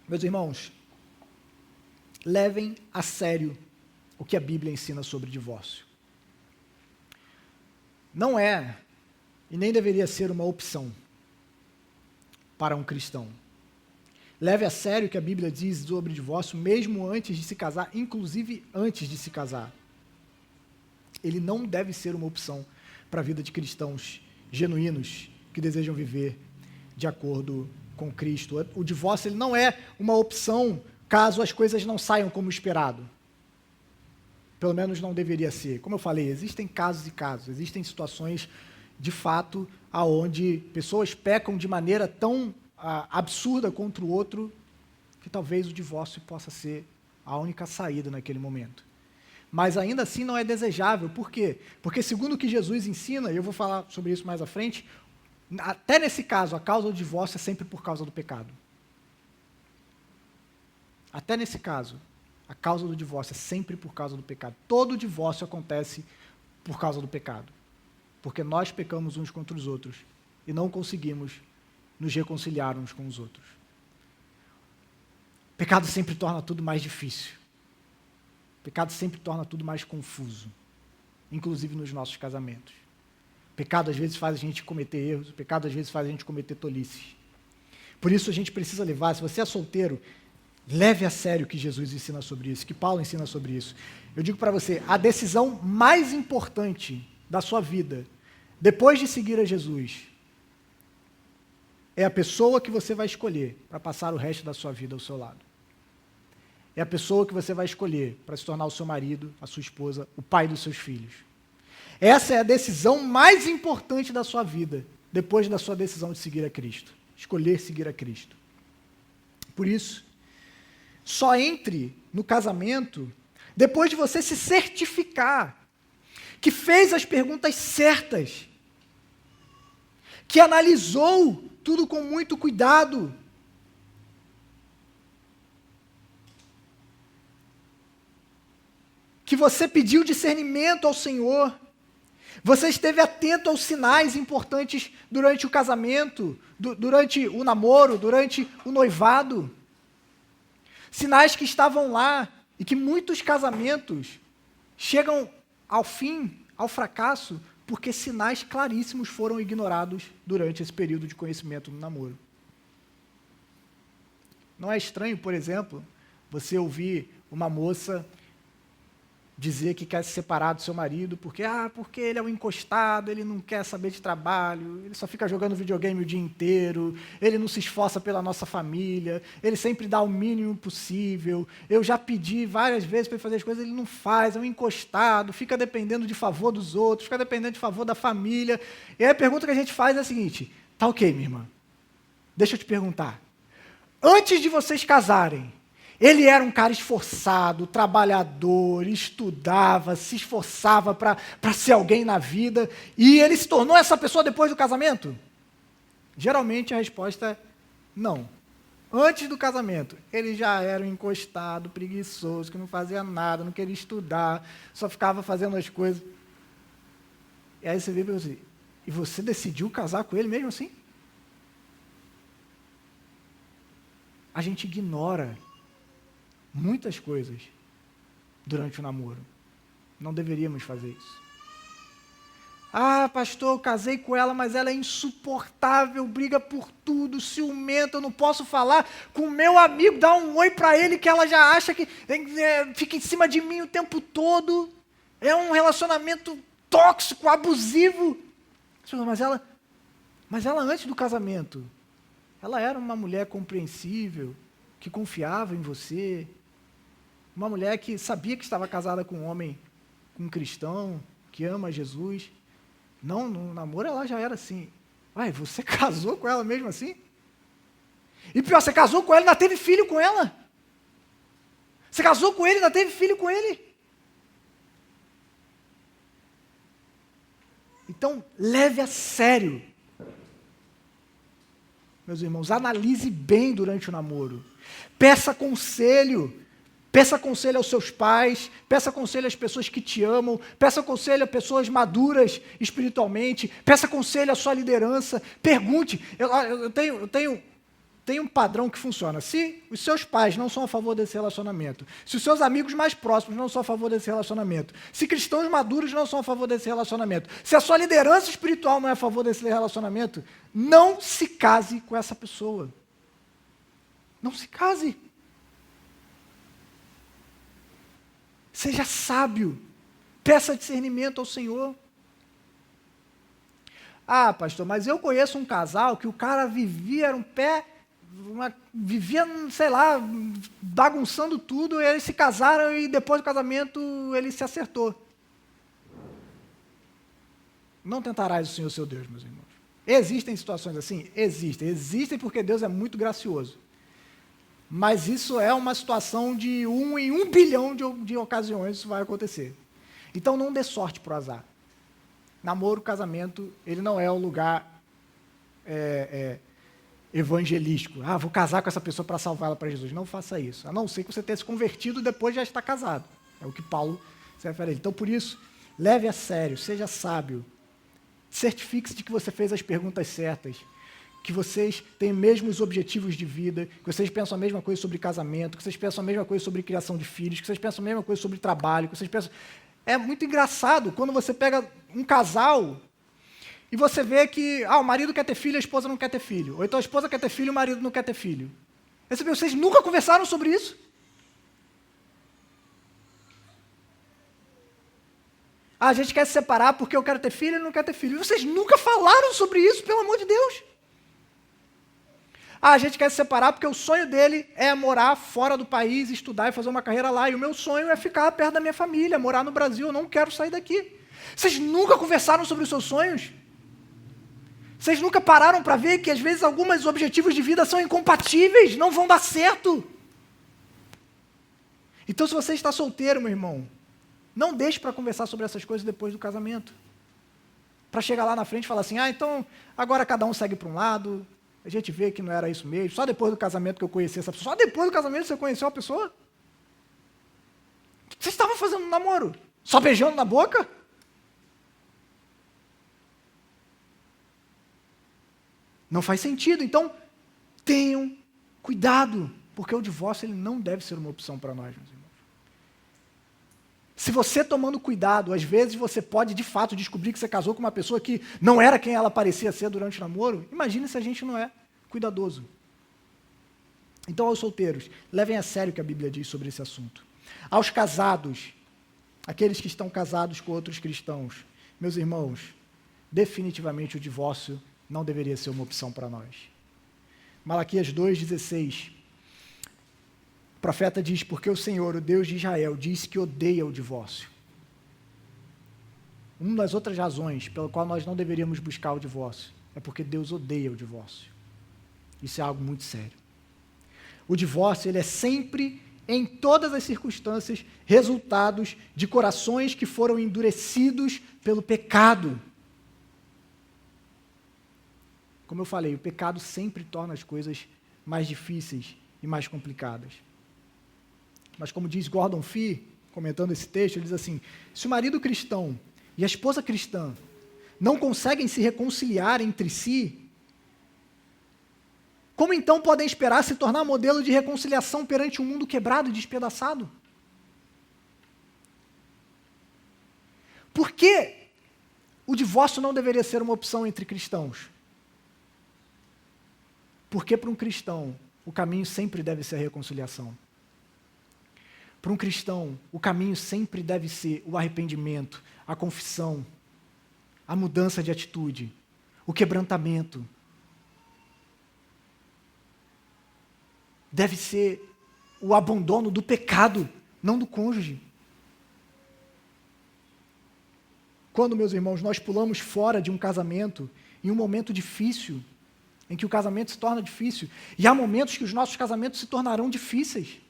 S1: Meus irmãos, levem a sério o que a Bíblia ensina sobre divórcio. Não é, e nem deveria ser uma opção para um cristão. Leve a sério o que a Bíblia diz sobre divórcio, mesmo antes de se casar, inclusive antes de se casar. ele não deve ser uma opção para a vida de cristãos genuínos que desejam viver de acordo com Cristo. O divórcio ele não é uma opção caso as coisas não saiam como esperado. Pelo menos não deveria ser. Como eu falei, existem casos e casos, existem situações de fato aonde pessoas pecam de maneira tão absurda contra o outro que talvez o divórcio possa ser a única saída naquele momento. Mas ainda assim não é desejável. Por quê? Porque segundo o que Jesus ensina, e eu vou falar sobre isso mais à frente, até nesse caso, a causa do divórcio é sempre por causa do pecado. Até nesse caso, a causa do divórcio é sempre por causa do pecado. Todo divórcio acontece por causa do pecado. Porque nós pecamos uns contra os outros e não conseguimos nos reconciliar uns com os outros. O pecado sempre torna tudo mais difícil. O pecado sempre torna tudo mais confuso, inclusive nos nossos casamentos. O pecado às vezes faz a gente cometer erros, o pecado às vezes faz a gente cometer tolices. Por isso a gente precisa levar, se você é solteiro, leve a sério o que Jesus ensina sobre isso, que Paulo ensina sobre isso. Eu digo para você, a decisão mais importante da sua vida, depois de seguir a Jesus, é a pessoa que você vai escolher para passar o resto da sua vida ao seu lado. É a pessoa que você vai escolher para se tornar o seu marido, a sua esposa, o pai dos seus filhos. Essa é a decisão mais importante da sua vida, depois da sua decisão de seguir a Cristo. Escolher seguir a Cristo. Por isso, só entre no casamento depois de você se certificar que fez as perguntas certas, que analisou tudo com muito cuidado, que você pediu discernimento ao Senhor, você esteve atento aos sinais importantes durante o casamento, durante o namoro, durante o noivado. Sinais que estavam lá e que muitos casamentos chegam ao fim, ao fracasso, porque sinais claríssimos foram ignorados durante esse período de conhecimento no namoro. Não é estranho, por exemplo, você ouvir uma moça dizer que quer se separar do seu marido porque ele é um encostado, ele não quer saber de trabalho, ele só fica jogando videogame o dia inteiro, ele não se esforça pela nossa família, ele sempre dá o mínimo possível, eu já pedi várias vezes para ele fazer as coisas, ele não faz, é um encostado, fica dependendo de favor dos outros, fica dependendo de favor da família. E aí a pergunta que a gente faz é a seguinte, tá ok, minha irmã, deixa eu te perguntar, antes de vocês casarem, ele era um cara esforçado, trabalhador, estudava, se esforçava para ser alguém na vida, e ele se tornou essa pessoa depois do casamento? Geralmente a resposta é não. Antes do casamento, ele já era um encostado, preguiçoso, que não fazia nada, não queria estudar, só ficava fazendo as coisas. E aí você vê para você, e você decidiu casar com ele mesmo assim? A gente ignora muitas coisas durante o namoro. Não deveríamos fazer isso. Pastor, eu casei com ela, mas ela é insuportável, briga por tudo, ciumenta, eu não posso falar com o meu amigo, dar um oi para ele que ela já acha que fica em cima de mim o tempo todo. É um relacionamento tóxico, abusivo. Mas ela antes do casamento, ela era uma mulher compreensível, que confiava em você, uma mulher que sabia que estava casada com um homem, com um cristão, que ama Jesus. Não, no namoro ela já era assim. Você casou com ela mesmo assim? E pior, você casou com ela e ainda teve filho com ela. Você casou com ele e ainda teve filho com ele. Então, leve a sério. Meus irmãos, analise bem durante o namoro. Peça conselho. Peça conselho aos seus pais, peça conselho às pessoas que te amam, peça conselho a pessoas maduras espiritualmente, peça conselho à sua liderança, pergunte. Eu tenho um padrão que funciona. Se os seus pais não são a favor desse relacionamento, se os seus amigos mais próximos não são a favor desse relacionamento, se cristãos maduros não são a favor desse relacionamento, se a sua liderança espiritual não é a favor desse relacionamento, não se case com essa pessoa. Não se case. Seja sábio. Peça discernimento ao Senhor. Ah, pastor, mas eu conheço um casal que o cara vivia, vivia, sei lá, bagunçando tudo, e eles se casaram e depois do casamento ele se acertou. Não tentarás o Senhor seu Deus, meus irmãos. Existem situações assim? Existem. Existem porque Deus é muito gracioso. Mas isso é uma situação de 1 em 1 bilhão de ocasiões isso vai acontecer. Então não dê sorte para o azar. Namoro, casamento, ele não é um lugar evangelístico. Ah, vou casar com essa pessoa para salvá-la para Jesus. Não faça isso. A não ser que você tenha se convertido e depois já está casado. É o que Paulo se refere a ele. Então, por isso, leve a sério, seja sábio. Certifique-se de que você fez as perguntas certas, que vocês têm mesmo os objetivos de vida, que vocês pensam a mesma coisa sobre casamento, que vocês pensam a mesma coisa sobre criação de filhos, que vocês pensam a mesma coisa sobre trabalho, que vocês pensam... É muito engraçado quando você pega um casal e você vê que o marido quer ter filho, a esposa não quer ter filho. Ou então a esposa quer ter filho, o marido não quer ter filho. Vocês nunca conversaram sobre isso? A gente quer se separar porque eu quero ter filho e ele não quer ter filho. E vocês nunca falaram sobre isso, pelo amor de Deus. A gente quer se separar porque o sonho dele é morar fora do país, estudar e fazer uma carreira lá. E o meu sonho é ficar perto da minha família, morar no Brasil. Eu não quero sair daqui. Vocês nunca conversaram sobre os seus sonhos? Vocês nunca pararam para ver que às vezes alguns objetivos de vida são incompatíveis, não vão dar certo? Então, se você está solteiro, meu irmão, não deixe para conversar sobre essas coisas depois do casamento. Para chegar lá na frente e falar assim, então agora cada um segue para um lado, a gente vê que não era isso mesmo, só depois do casamento que eu conheci essa pessoa. Só depois do casamento você conheceu a pessoa? O que vocês estavam fazendo no namoro? Só beijando na boca? Não faz sentido. Então, tenham cuidado, porque o divórcio ele não deve ser uma opção para nós, meus irmãos. Se você tomando cuidado, às vezes você pode de fato descobrir que você casou com uma pessoa que não era quem ela parecia ser durante o namoro. Imagine se a gente não é cuidadoso. Então, aos solteiros, levem a sério o que a Bíblia diz sobre esse assunto. Aos casados, aqueles que estão casados com outros cristãos, meus irmãos, definitivamente o divórcio não deveria ser uma opção para nós. Malaquias 2,16. O profeta diz, porque o Senhor, o Deus de Israel, diz que odeia o divórcio. Uma das outras razões pela qual nós não deveríamos buscar o divórcio é porque Deus odeia o divórcio. Isso é algo muito sério. O divórcio, ele é sempre, em todas as circunstâncias, resultados de corações que foram endurecidos pelo pecado. Como eu falei, o pecado sempre torna as coisas mais difíceis e mais complicadas. Mas como diz Gordon Fee, comentando esse texto, ele diz assim, se o marido cristão e a esposa cristã não conseguem se reconciliar entre si, como então podem esperar se tornar modelo de reconciliação perante um mundo quebrado e despedaçado? Por que o divórcio não deveria ser uma opção entre cristãos? Porque para um cristão, o caminho sempre deve ser a reconciliação. Para um cristão, o caminho sempre deve ser o arrependimento, a confissão, a mudança de atitude, o quebrantamento. Deve ser o abandono do pecado, não do cônjuge. Quando, meus irmãos, nós pulamos fora de um casamento, em um momento difícil, em que o casamento se torna difícil, e há momentos que os nossos casamentos se tornarão difíceis.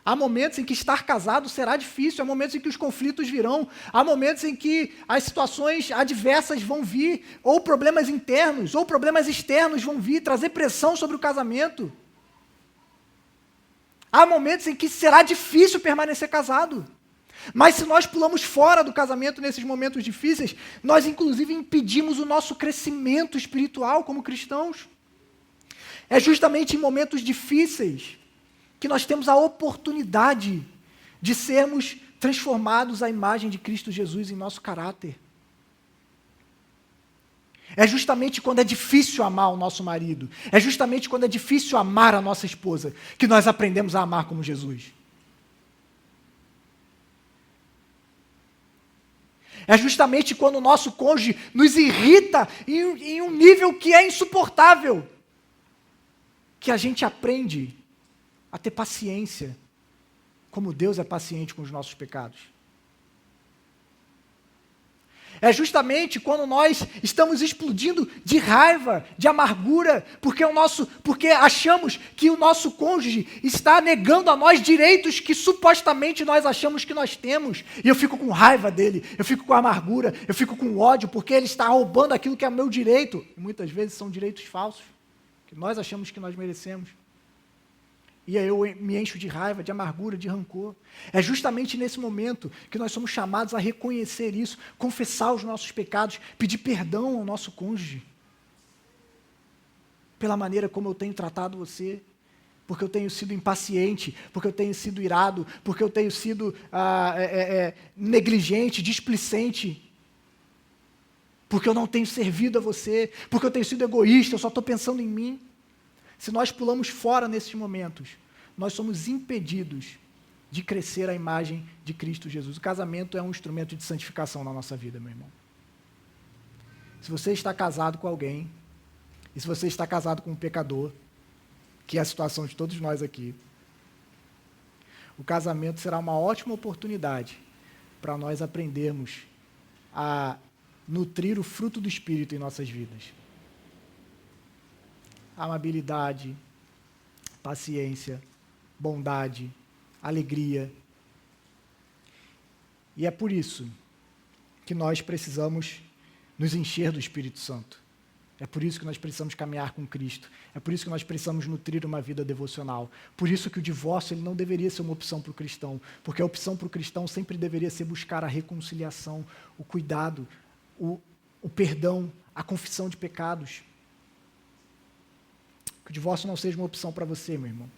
S1: Há momentos em que estar casado será difícil, há momentos em que os conflitos virão, há momentos em que as situações adversas vão vir, ou problemas internos, ou problemas externos vão vir, trazer pressão sobre o casamento. Há momentos em que será difícil permanecer casado. Mas se nós pulamos fora do casamento nesses momentos difíceis, nós inclusive impedimos o nosso crescimento espiritual como cristãos. É justamente em momentos difíceis que nós temos a oportunidade de sermos transformados à imagem de Cristo Jesus em nosso caráter. É justamente quando é difícil amar o nosso marido, é justamente quando é difícil amar a nossa esposa, que nós aprendemos a amar como Jesus. É justamente quando o nosso cônjuge nos irrita em um nível que é insuportável, que a gente aprende a ter paciência, como Deus é paciente com os nossos pecados. É justamente quando nós estamos explodindo de raiva, de amargura, porque achamos que o nosso cônjuge está negando a nós direitos que supostamente nós achamos que nós temos. E eu fico com raiva dele, eu fico com amargura, eu fico com ódio, porque ele está roubando aquilo que é meu direito. E muitas vezes são direitos falsos, que nós achamos que nós merecemos. E aí eu me encho de raiva, de amargura, de rancor. É justamente nesse momento que nós somos chamados a reconhecer isso, confessar os nossos pecados, pedir perdão ao nosso cônjuge. Pela maneira como eu tenho tratado você, porque eu tenho sido impaciente, porque eu tenho sido irado, porque eu tenho sido negligente, displicente, porque eu não tenho servido a você, porque eu tenho sido egoísta, eu só estou pensando em mim. Se nós pulamos fora nesses momentos, nós somos impedidos de crescer à imagem de Cristo Jesus. O casamento é um instrumento de santificação na nossa vida, meu irmão. Se você está casado com alguém, e se você está casado com um pecador, que é a situação de todos nós aqui, o casamento será uma ótima oportunidade para nós aprendermos a nutrir o fruto do Espírito em nossas vidas. Amabilidade, paciência, bondade, alegria. E é por isso que nós precisamos nos encher do Espírito Santo. É por isso que nós precisamos caminhar com Cristo. É por isso que nós precisamos nutrir uma vida devocional. Por isso que o divórcio ele não deveria ser uma opção para o cristão, porque a opção para o cristão sempre deveria ser buscar a reconciliação, o cuidado, o perdão, a confissão de pecados. Que o divórcio não seja uma opção para você, meu irmão.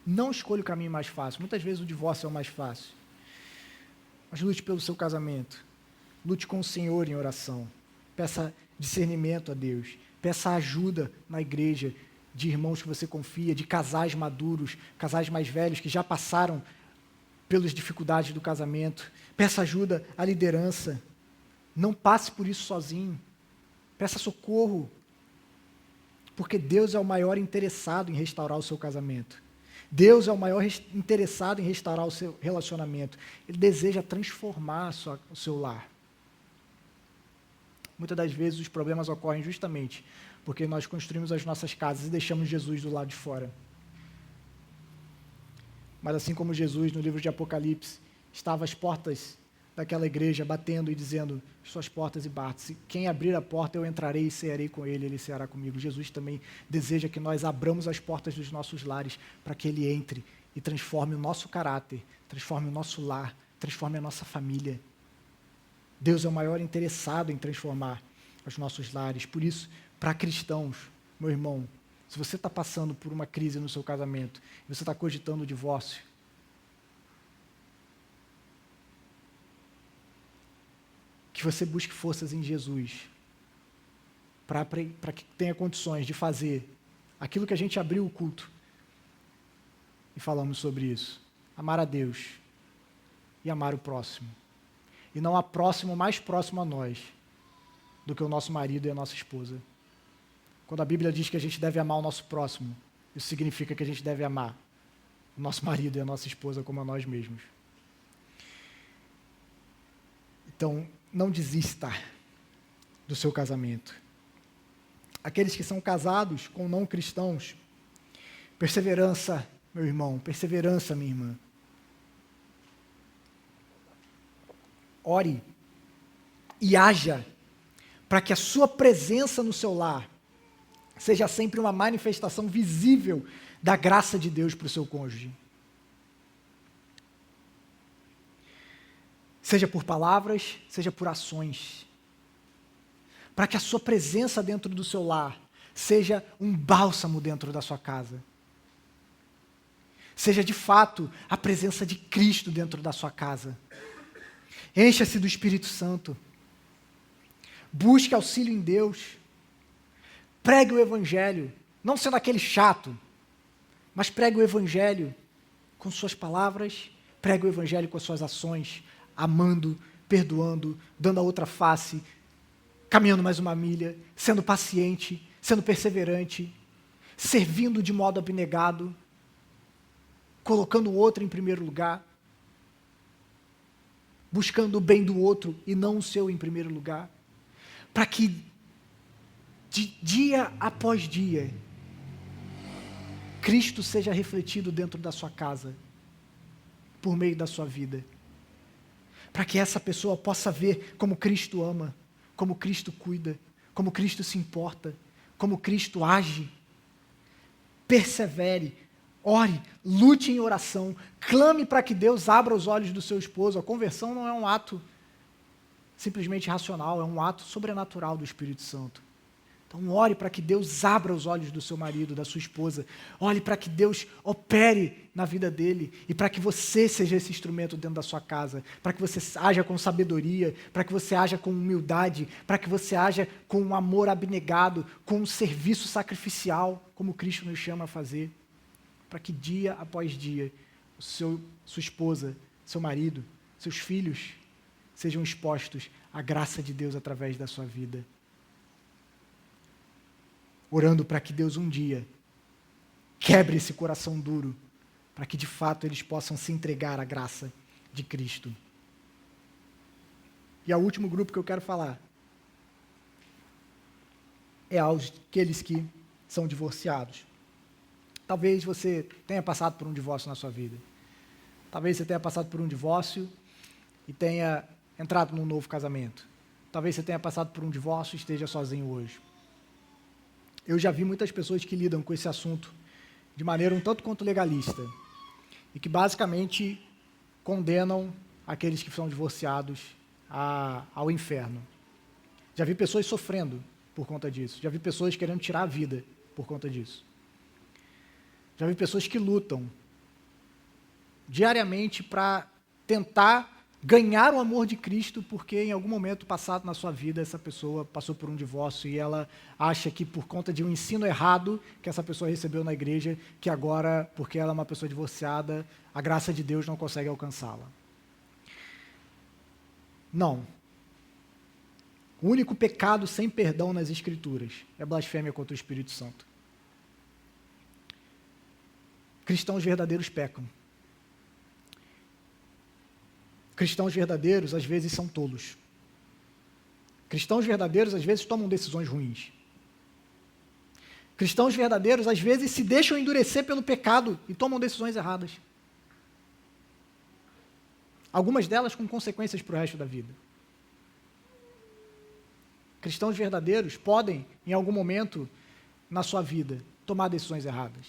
S1: Não escolha o caminho mais fácil. Muitas vezes o divórcio é o mais fácil. Mas lute pelo seu casamento. Lute com o Senhor em oração. Peça discernimento a Deus. Peça ajuda na igreja de irmãos que você confia, de casais maduros, casais mais velhos que já passaram pelas dificuldades do casamento. Peça ajuda à liderança. Não passe por isso sozinho. Peça socorro. Porque Deus é o maior interessado em restaurar o seu casamento. Deus é o maior interessado em restaurar o seu relacionamento. Ele deseja transformar o seu lar. Muitas das vezes os problemas ocorrem justamente porque nós construímos as nossas casas e deixamos Jesus do lado de fora. Mas assim como Jesus, no livro de Apocalipse, estava às portas daquela igreja, batendo e dizendo, suas portas e batem. Se quem abrir a porta, eu entrarei e cearei com ele, ele ceará comigo. Jesus também deseja que nós abramos as portas dos nossos lares para que ele entre e transforme o nosso caráter, transforme o nosso lar, transforme a nossa família. Deus é o maior interessado em transformar os nossos lares. Por isso, para cristãos, meu irmão, se você está passando por uma crise no seu casamento, e você está cogitando o divórcio, que você busque forças em Jesus para que tenha condições de fazer aquilo que a gente abriu o culto e falamos sobre isso. Amar a Deus e amar o próximo. E não há próximo mais próximo a nós do que o nosso marido e a nossa esposa. Quando a Bíblia diz que a gente deve amar o nosso próximo, isso significa que a gente deve amar o nosso marido e a nossa esposa como a nós mesmos. Então, não desista do seu casamento. Aqueles que são casados com não cristãos, perseverança, meu irmão, perseverança, minha irmã. Ore e haja para que a sua presença no seu lar seja sempre uma manifestação visível da graça de Deus para o seu cônjuge. Seja por palavras, seja por ações. Para que a sua presença dentro do seu lar seja um bálsamo dentro da sua casa. Seja de fato a presença de Cristo dentro da sua casa. Encha-se do Espírito Santo. Busque auxílio em Deus. Pregue o Evangelho, não sendo aquele chato, mas pregue o Evangelho com suas palavras, pregue o Evangelho com as suas ações, amando perdoando, dando a outra face, caminhando mais uma milha, sendo paciente, sendo perseverante, servindo de modo abnegado, colocando o outro em primeiro lugar, buscando o bem do outro e não o seu em primeiro lugar, para que de dia após dia Cristo seja refletido dentro da sua casa, por meio da sua vida, para que essa pessoa possa ver como Cristo ama, como Cristo cuida, como Cristo se importa, como Cristo age. Persevere, ore, lute em oração, clame para que Deus abra os olhos do seu esposo. A conversão não é um ato simplesmente racional, é um ato sobrenatural do Espírito Santo. Então ore para que Deus abra os olhos do seu marido, da sua esposa. Ore para que Deus opere na vida dele e para que você seja esse instrumento dentro da sua casa, para que você haja com sabedoria, para que você haja com humildade, para que você haja com um amor abnegado, com um serviço sacrificial, como Cristo nos chama a fazer, para que dia após dia sua esposa, seu marido, seus filhos sejam expostos à graça de Deus através da sua vida. Orando para que Deus um dia quebre esse coração duro, para que de fato eles possam se entregar à graça de Cristo. E o último grupo que eu quero falar é aqueles que são divorciados. Talvez você tenha passado por um divórcio na sua vida. Talvez você tenha passado por um divórcio e tenha entrado num novo casamento. Talvez você tenha passado por um divórcio e esteja sozinho hoje. Eu já vi muitas pessoas que lidam com esse assunto de maneira um tanto quanto legalista e que basicamente condenam aqueles que são divorciados ao inferno. Já vi pessoas sofrendo por conta disso. Já vi pessoas querendo tirar a vida por conta disso. Já vi pessoas que lutam diariamente para tentar ganhar o amor de Cristo, porque em algum momento passado na sua vida essa pessoa passou por um divórcio e ela acha que por conta de um ensino errado que essa pessoa recebeu na igreja, que agora, porque ela é uma pessoa divorciada, a graça de Deus não consegue alcançá-la. Não. O único pecado sem perdão nas Escrituras é blasfêmia contra o Espírito Santo. Cristãos verdadeiros pecam. Cristãos verdadeiros, às vezes, são tolos. Cristãos verdadeiros, às vezes, tomam decisões ruins. Cristãos verdadeiros, às vezes, se deixam endurecer pelo pecado e tomam decisões erradas. Algumas delas com consequências para o resto da vida. Cristãos verdadeiros podem, em algum momento na sua vida, tomar decisões erradas.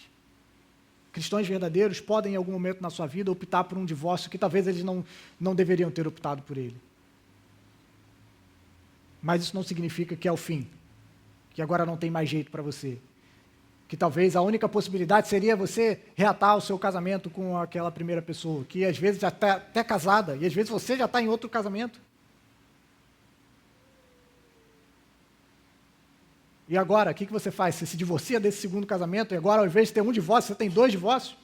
S1: Cristãos verdadeiros podem, em algum momento na sua vida, optar por um divórcio que talvez eles não deveriam ter optado por ele. Mas isso não significa que é o fim, que agora não tem mais jeito para você. Que talvez a única possibilidade seria você reatar o seu casamento com aquela primeira pessoa, que às vezes já está até casada, e às vezes você já está em outro casamento. E agora, o que você faz? Você se divorcia desse segundo casamento, e agora, ao invés de ter um divórcio, você tem 2 divórcios?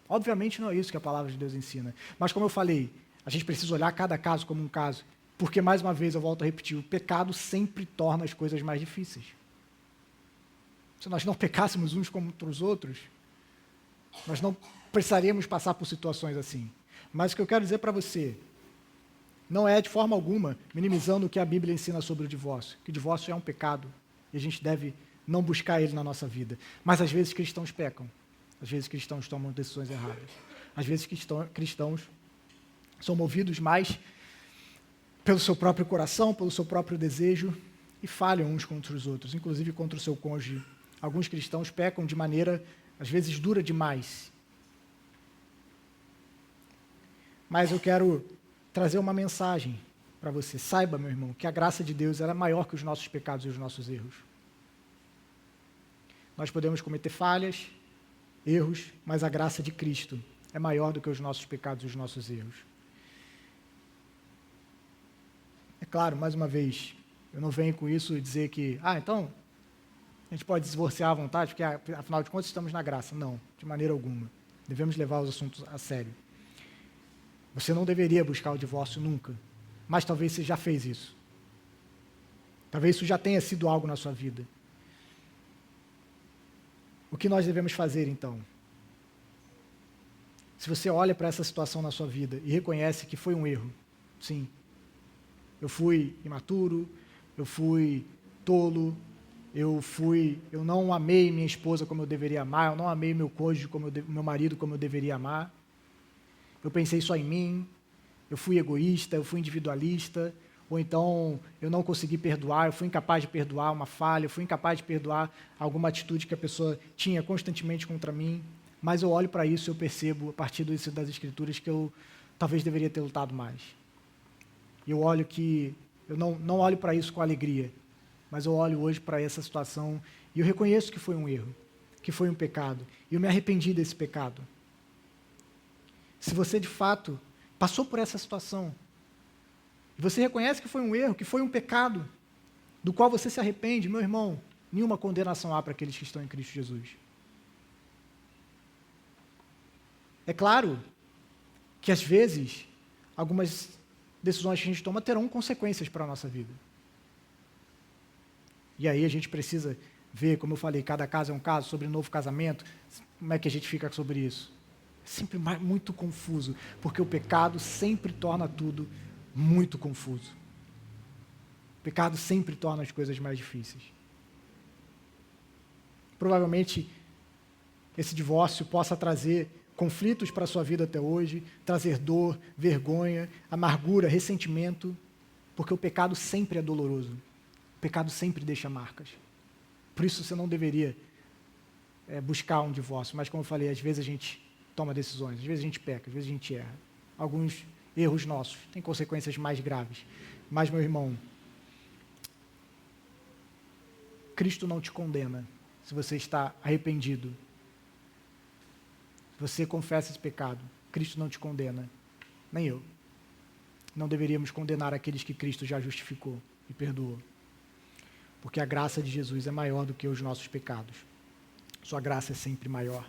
S1: Obviamente não é isso que a palavra de Deus ensina. Mas como eu falei, a gente precisa olhar cada caso como um caso. Porque, mais uma vez, eu volto a repetir, o pecado sempre torna as coisas mais difíceis. Se nós não pecássemos uns contra os outros, nós não precisaríamos passar por situações assim. Mas o que eu quero dizer para você não é de forma alguma minimizando o que a Bíblia ensina sobre o divórcio, que o divórcio é um pecado e a gente deve não buscar ele na nossa vida. Mas às vezes cristãos pecam, às vezes cristãos tomam decisões erradas, às vezes cristãos são movidos mais pelo seu próprio coração, pelo seu próprio desejo e falham uns contra os outros, inclusive contra o seu cônjuge. Alguns cristãos pecam de maneira, às vezes, dura demais. Mas eu quero trazer uma mensagem para você. Saiba, meu irmão, que a graça de Deus ela é maior que os nossos pecados e os nossos erros. Nós podemos cometer falhas, erros, mas a graça de Cristo é maior do que os nossos pecados e os nossos erros. É claro, mais uma vez, eu não venho com isso dizer que, então, a gente pode divorciar à vontade, porque afinal de contas estamos na graça. Não, de maneira alguma. Devemos levar os assuntos a sério. Você não deveria buscar o divórcio nunca, mas talvez você já fez isso. Talvez isso já tenha sido algo na sua vida. O que nós devemos fazer, então? Se você olha para essa situação na sua vida e reconhece que foi um erro, sim, eu fui imaturo, eu fui tolo, eu não amei minha esposa como eu deveria amar, eu não amei meu cônjuge, meu marido como eu deveria amar, eu pensei só em mim, eu fui egoísta, eu fui individualista, ou então eu não consegui perdoar, eu fui incapaz de perdoar uma falha, eu fui incapaz de perdoar alguma atitude que a pessoa tinha constantemente contra mim, mas eu olho para isso e eu percebo, a partir das Escrituras, que eu talvez deveria ter lutado mais. Eu olho que, eu não olho para isso com alegria, mas eu olho hoje para essa situação e eu reconheço que foi um erro, que foi um pecado, e eu me arrependi desse pecado. Se você, de fato, passou por essa situação, e você reconhece que foi um erro, que foi um pecado, do qual você se arrepende, meu irmão, nenhuma condenação há para aqueles que estão em Cristo Jesus. É claro que, às vezes, algumas decisões que a gente toma terão consequências para a nossa vida. E aí a gente precisa ver, como eu falei, cada caso é um caso, sobre novo casamento, como é que a gente fica sobre isso? É sempre muito confuso, porque o pecado sempre torna tudo muito confuso. O pecado sempre torna as coisas mais difíceis. Provavelmente, esse divórcio possa trazer conflitos para a sua vida até hoje, trazer dor, vergonha, amargura, ressentimento, porque o pecado sempre é doloroso. O pecado sempre deixa marcas. Por isso você não deveria buscar um divórcio, mas como eu falei, às vezes a gente toma decisões, às vezes a gente peca, às vezes a gente erra. Alguns erros nossos têm consequências mais graves. Mas, meu irmão, Cristo não te condena se você está arrependido. Se você confessa esse pecado, Cristo não te condena, nem eu. Não deveríamos condenar aqueles que Cristo já justificou e perdoou. Porque a graça de Jesus é maior do que os nossos pecados. Sua graça é sempre maior.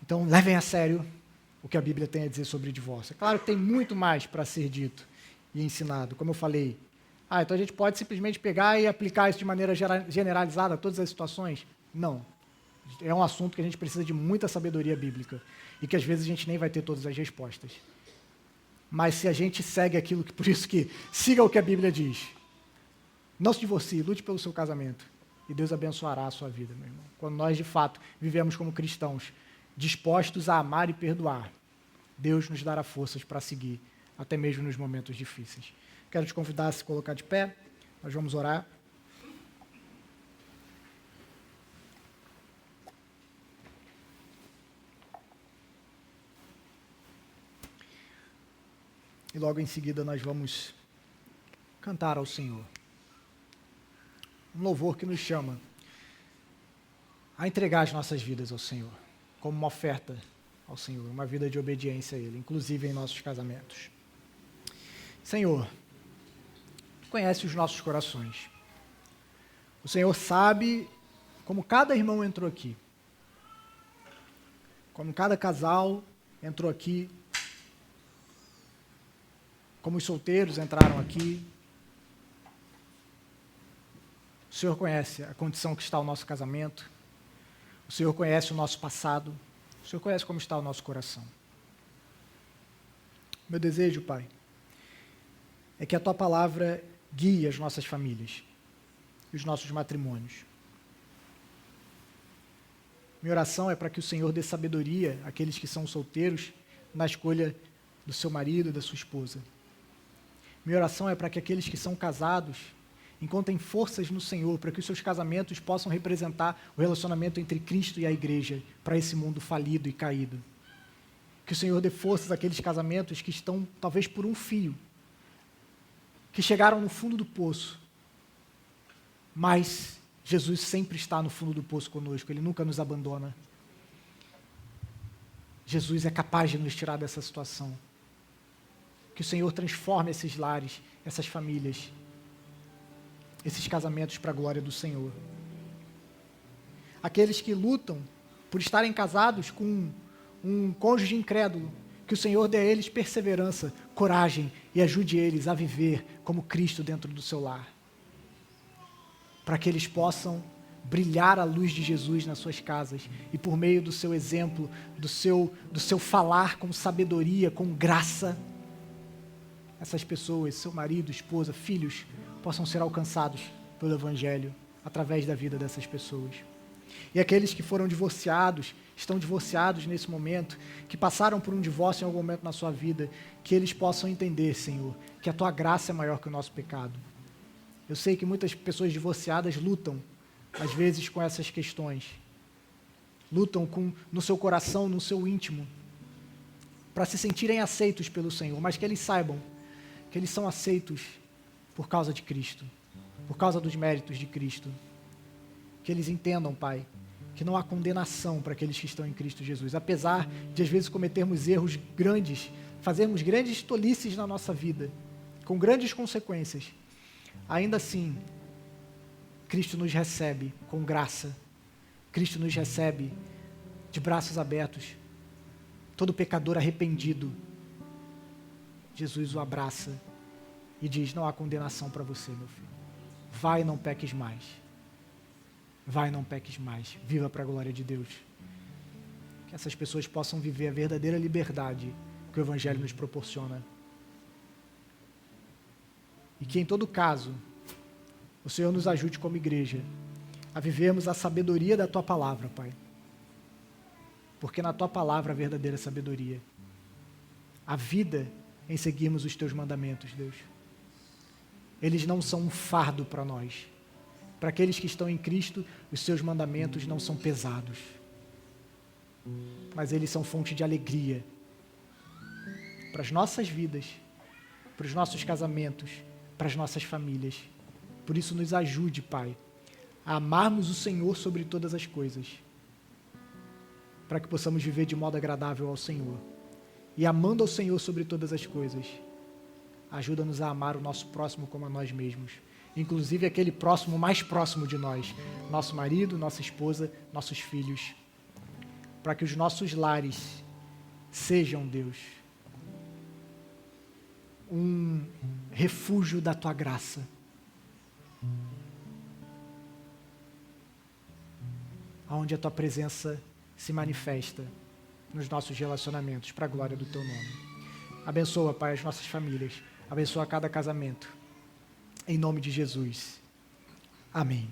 S1: Então, levem a sério o que a Bíblia tem a dizer sobre divórcio. É claro que tem muito mais para ser dito e ensinado, como eu falei. Então a gente pode simplesmente pegar e aplicar isso de maneira generalizada a todas as situações? Não. É um assunto que a gente precisa de muita sabedoria bíblica e que às vezes a gente nem vai ter todas as respostas. Mas se a gente segue aquilo que, por isso que siga o que a Bíblia diz. Não se divorcie, lute pelo seu casamento e Deus abençoará a sua vida, meu irmão. Quando nós, de fato, vivemos como cristãos, dispostos a amar e perdoar, Deus nos dará forças para seguir, até mesmo nos momentos difíceis. Quero te convidar a se colocar de pé, nós vamos orar. E logo em seguida nós vamos cantar ao Senhor. Um louvor que nos chama a entregar as nossas vidas ao Senhor, como uma oferta ao Senhor, uma vida de obediência a Ele, inclusive em nossos casamentos. Senhor, Tu conheces os nossos corações. O Senhor sabe como cada irmão entrou aqui, como cada casal entrou aqui, como os solteiros entraram aqui. O Senhor conhece a condição que está o nosso casamento, o Senhor conhece o nosso passado, o Senhor conhece como está o nosso coração. Meu desejo, Pai, é que a Tua palavra guie as nossas famílias e os nossos matrimônios. Minha oração é para que o Senhor dê sabedoria àqueles que são solteiros na escolha do seu marido e da sua esposa. Minha oração é para que aqueles que são casados encontrem forças no Senhor para que os seus casamentos possam representar o relacionamento entre Cristo e a igreja para esse mundo falido e caído. Que o Senhor dê forças àqueles casamentos que estão talvez por um fio, que chegaram no fundo do poço, mas Jesus sempre está no fundo do poço conosco, Ele nunca nos abandona. Jesus é capaz de nos tirar dessa situação. Que o Senhor transforme esses lares, essas famílias, esses casamentos para a glória do Senhor. Aqueles que lutam por estarem casados com um cônjuge incrédulo, que o Senhor dê a eles perseverança, coragem e ajude eles a viver como Cristo dentro do seu lar. Para que eles possam brilhar a luz de Jesus nas suas casas e por meio do seu exemplo, do seu falar com sabedoria, com graça, essas pessoas, seu marido, esposa, filhos, possam ser alcançados pelo Evangelho através da vida dessas pessoas. E aqueles que foram divorciados, estão divorciados nesse momento, que passaram por um divórcio em algum momento na sua vida, que eles possam entender, Senhor, que a Tua graça é maior que o nosso pecado. Eu sei que muitas pessoas divorciadas lutam, às vezes, com essas questões. Lutam no seu coração, no seu íntimo, para se sentirem aceitos pelo Senhor, mas que eles saibam que eles são aceitos por causa de Cristo, por causa dos méritos de Cristo. Que eles entendam, Pai, que não há condenação para aqueles que estão em Cristo Jesus. Apesar de, às vezes, cometermos erros grandes, fazermos grandes tolices na nossa vida, com grandes consequências, ainda assim, Cristo nos recebe com graça. Cristo nos recebe de braços abertos. Todo pecador arrependido, Jesus o abraça e diz: não há condenação para você, meu filho. Vai e não peques mais. Vai e não peques mais. Viva para a glória de Deus. Que essas pessoas possam viver a verdadeira liberdade que o Evangelho nos proporciona. E que, em todo caso, o Senhor nos ajude como igreja a vivermos a sabedoria da Tua palavra, Pai. Porque na Tua palavra a verdadeira sabedoria. A vida em seguirmos os Teus mandamentos, Deus. Eles não são um fardo para nós. Para aqueles que estão em Cristo, os Seus mandamentos não são pesados. Mas eles são fonte de alegria. Para as nossas vidas, para os nossos casamentos, para as nossas famílias. Por isso nos ajude, Pai, a amarmos o Senhor sobre todas as coisas, para que possamos viver de modo agradável ao Senhor. E amando ao Senhor sobre todas as coisas, ajuda-nos a amar o nosso próximo como a nós mesmos, inclusive aquele próximo mais próximo de nós, nosso marido, nossa esposa, nossos filhos, para que os nossos lares sejam, Deus, um refúgio da Tua graça. Onde a Tua presença se manifesta nos nossos relacionamentos, para a glória do Teu nome. Abençoa, Pai, as nossas famílias. Abençoa cada casamento. Em nome de Jesus. Amém.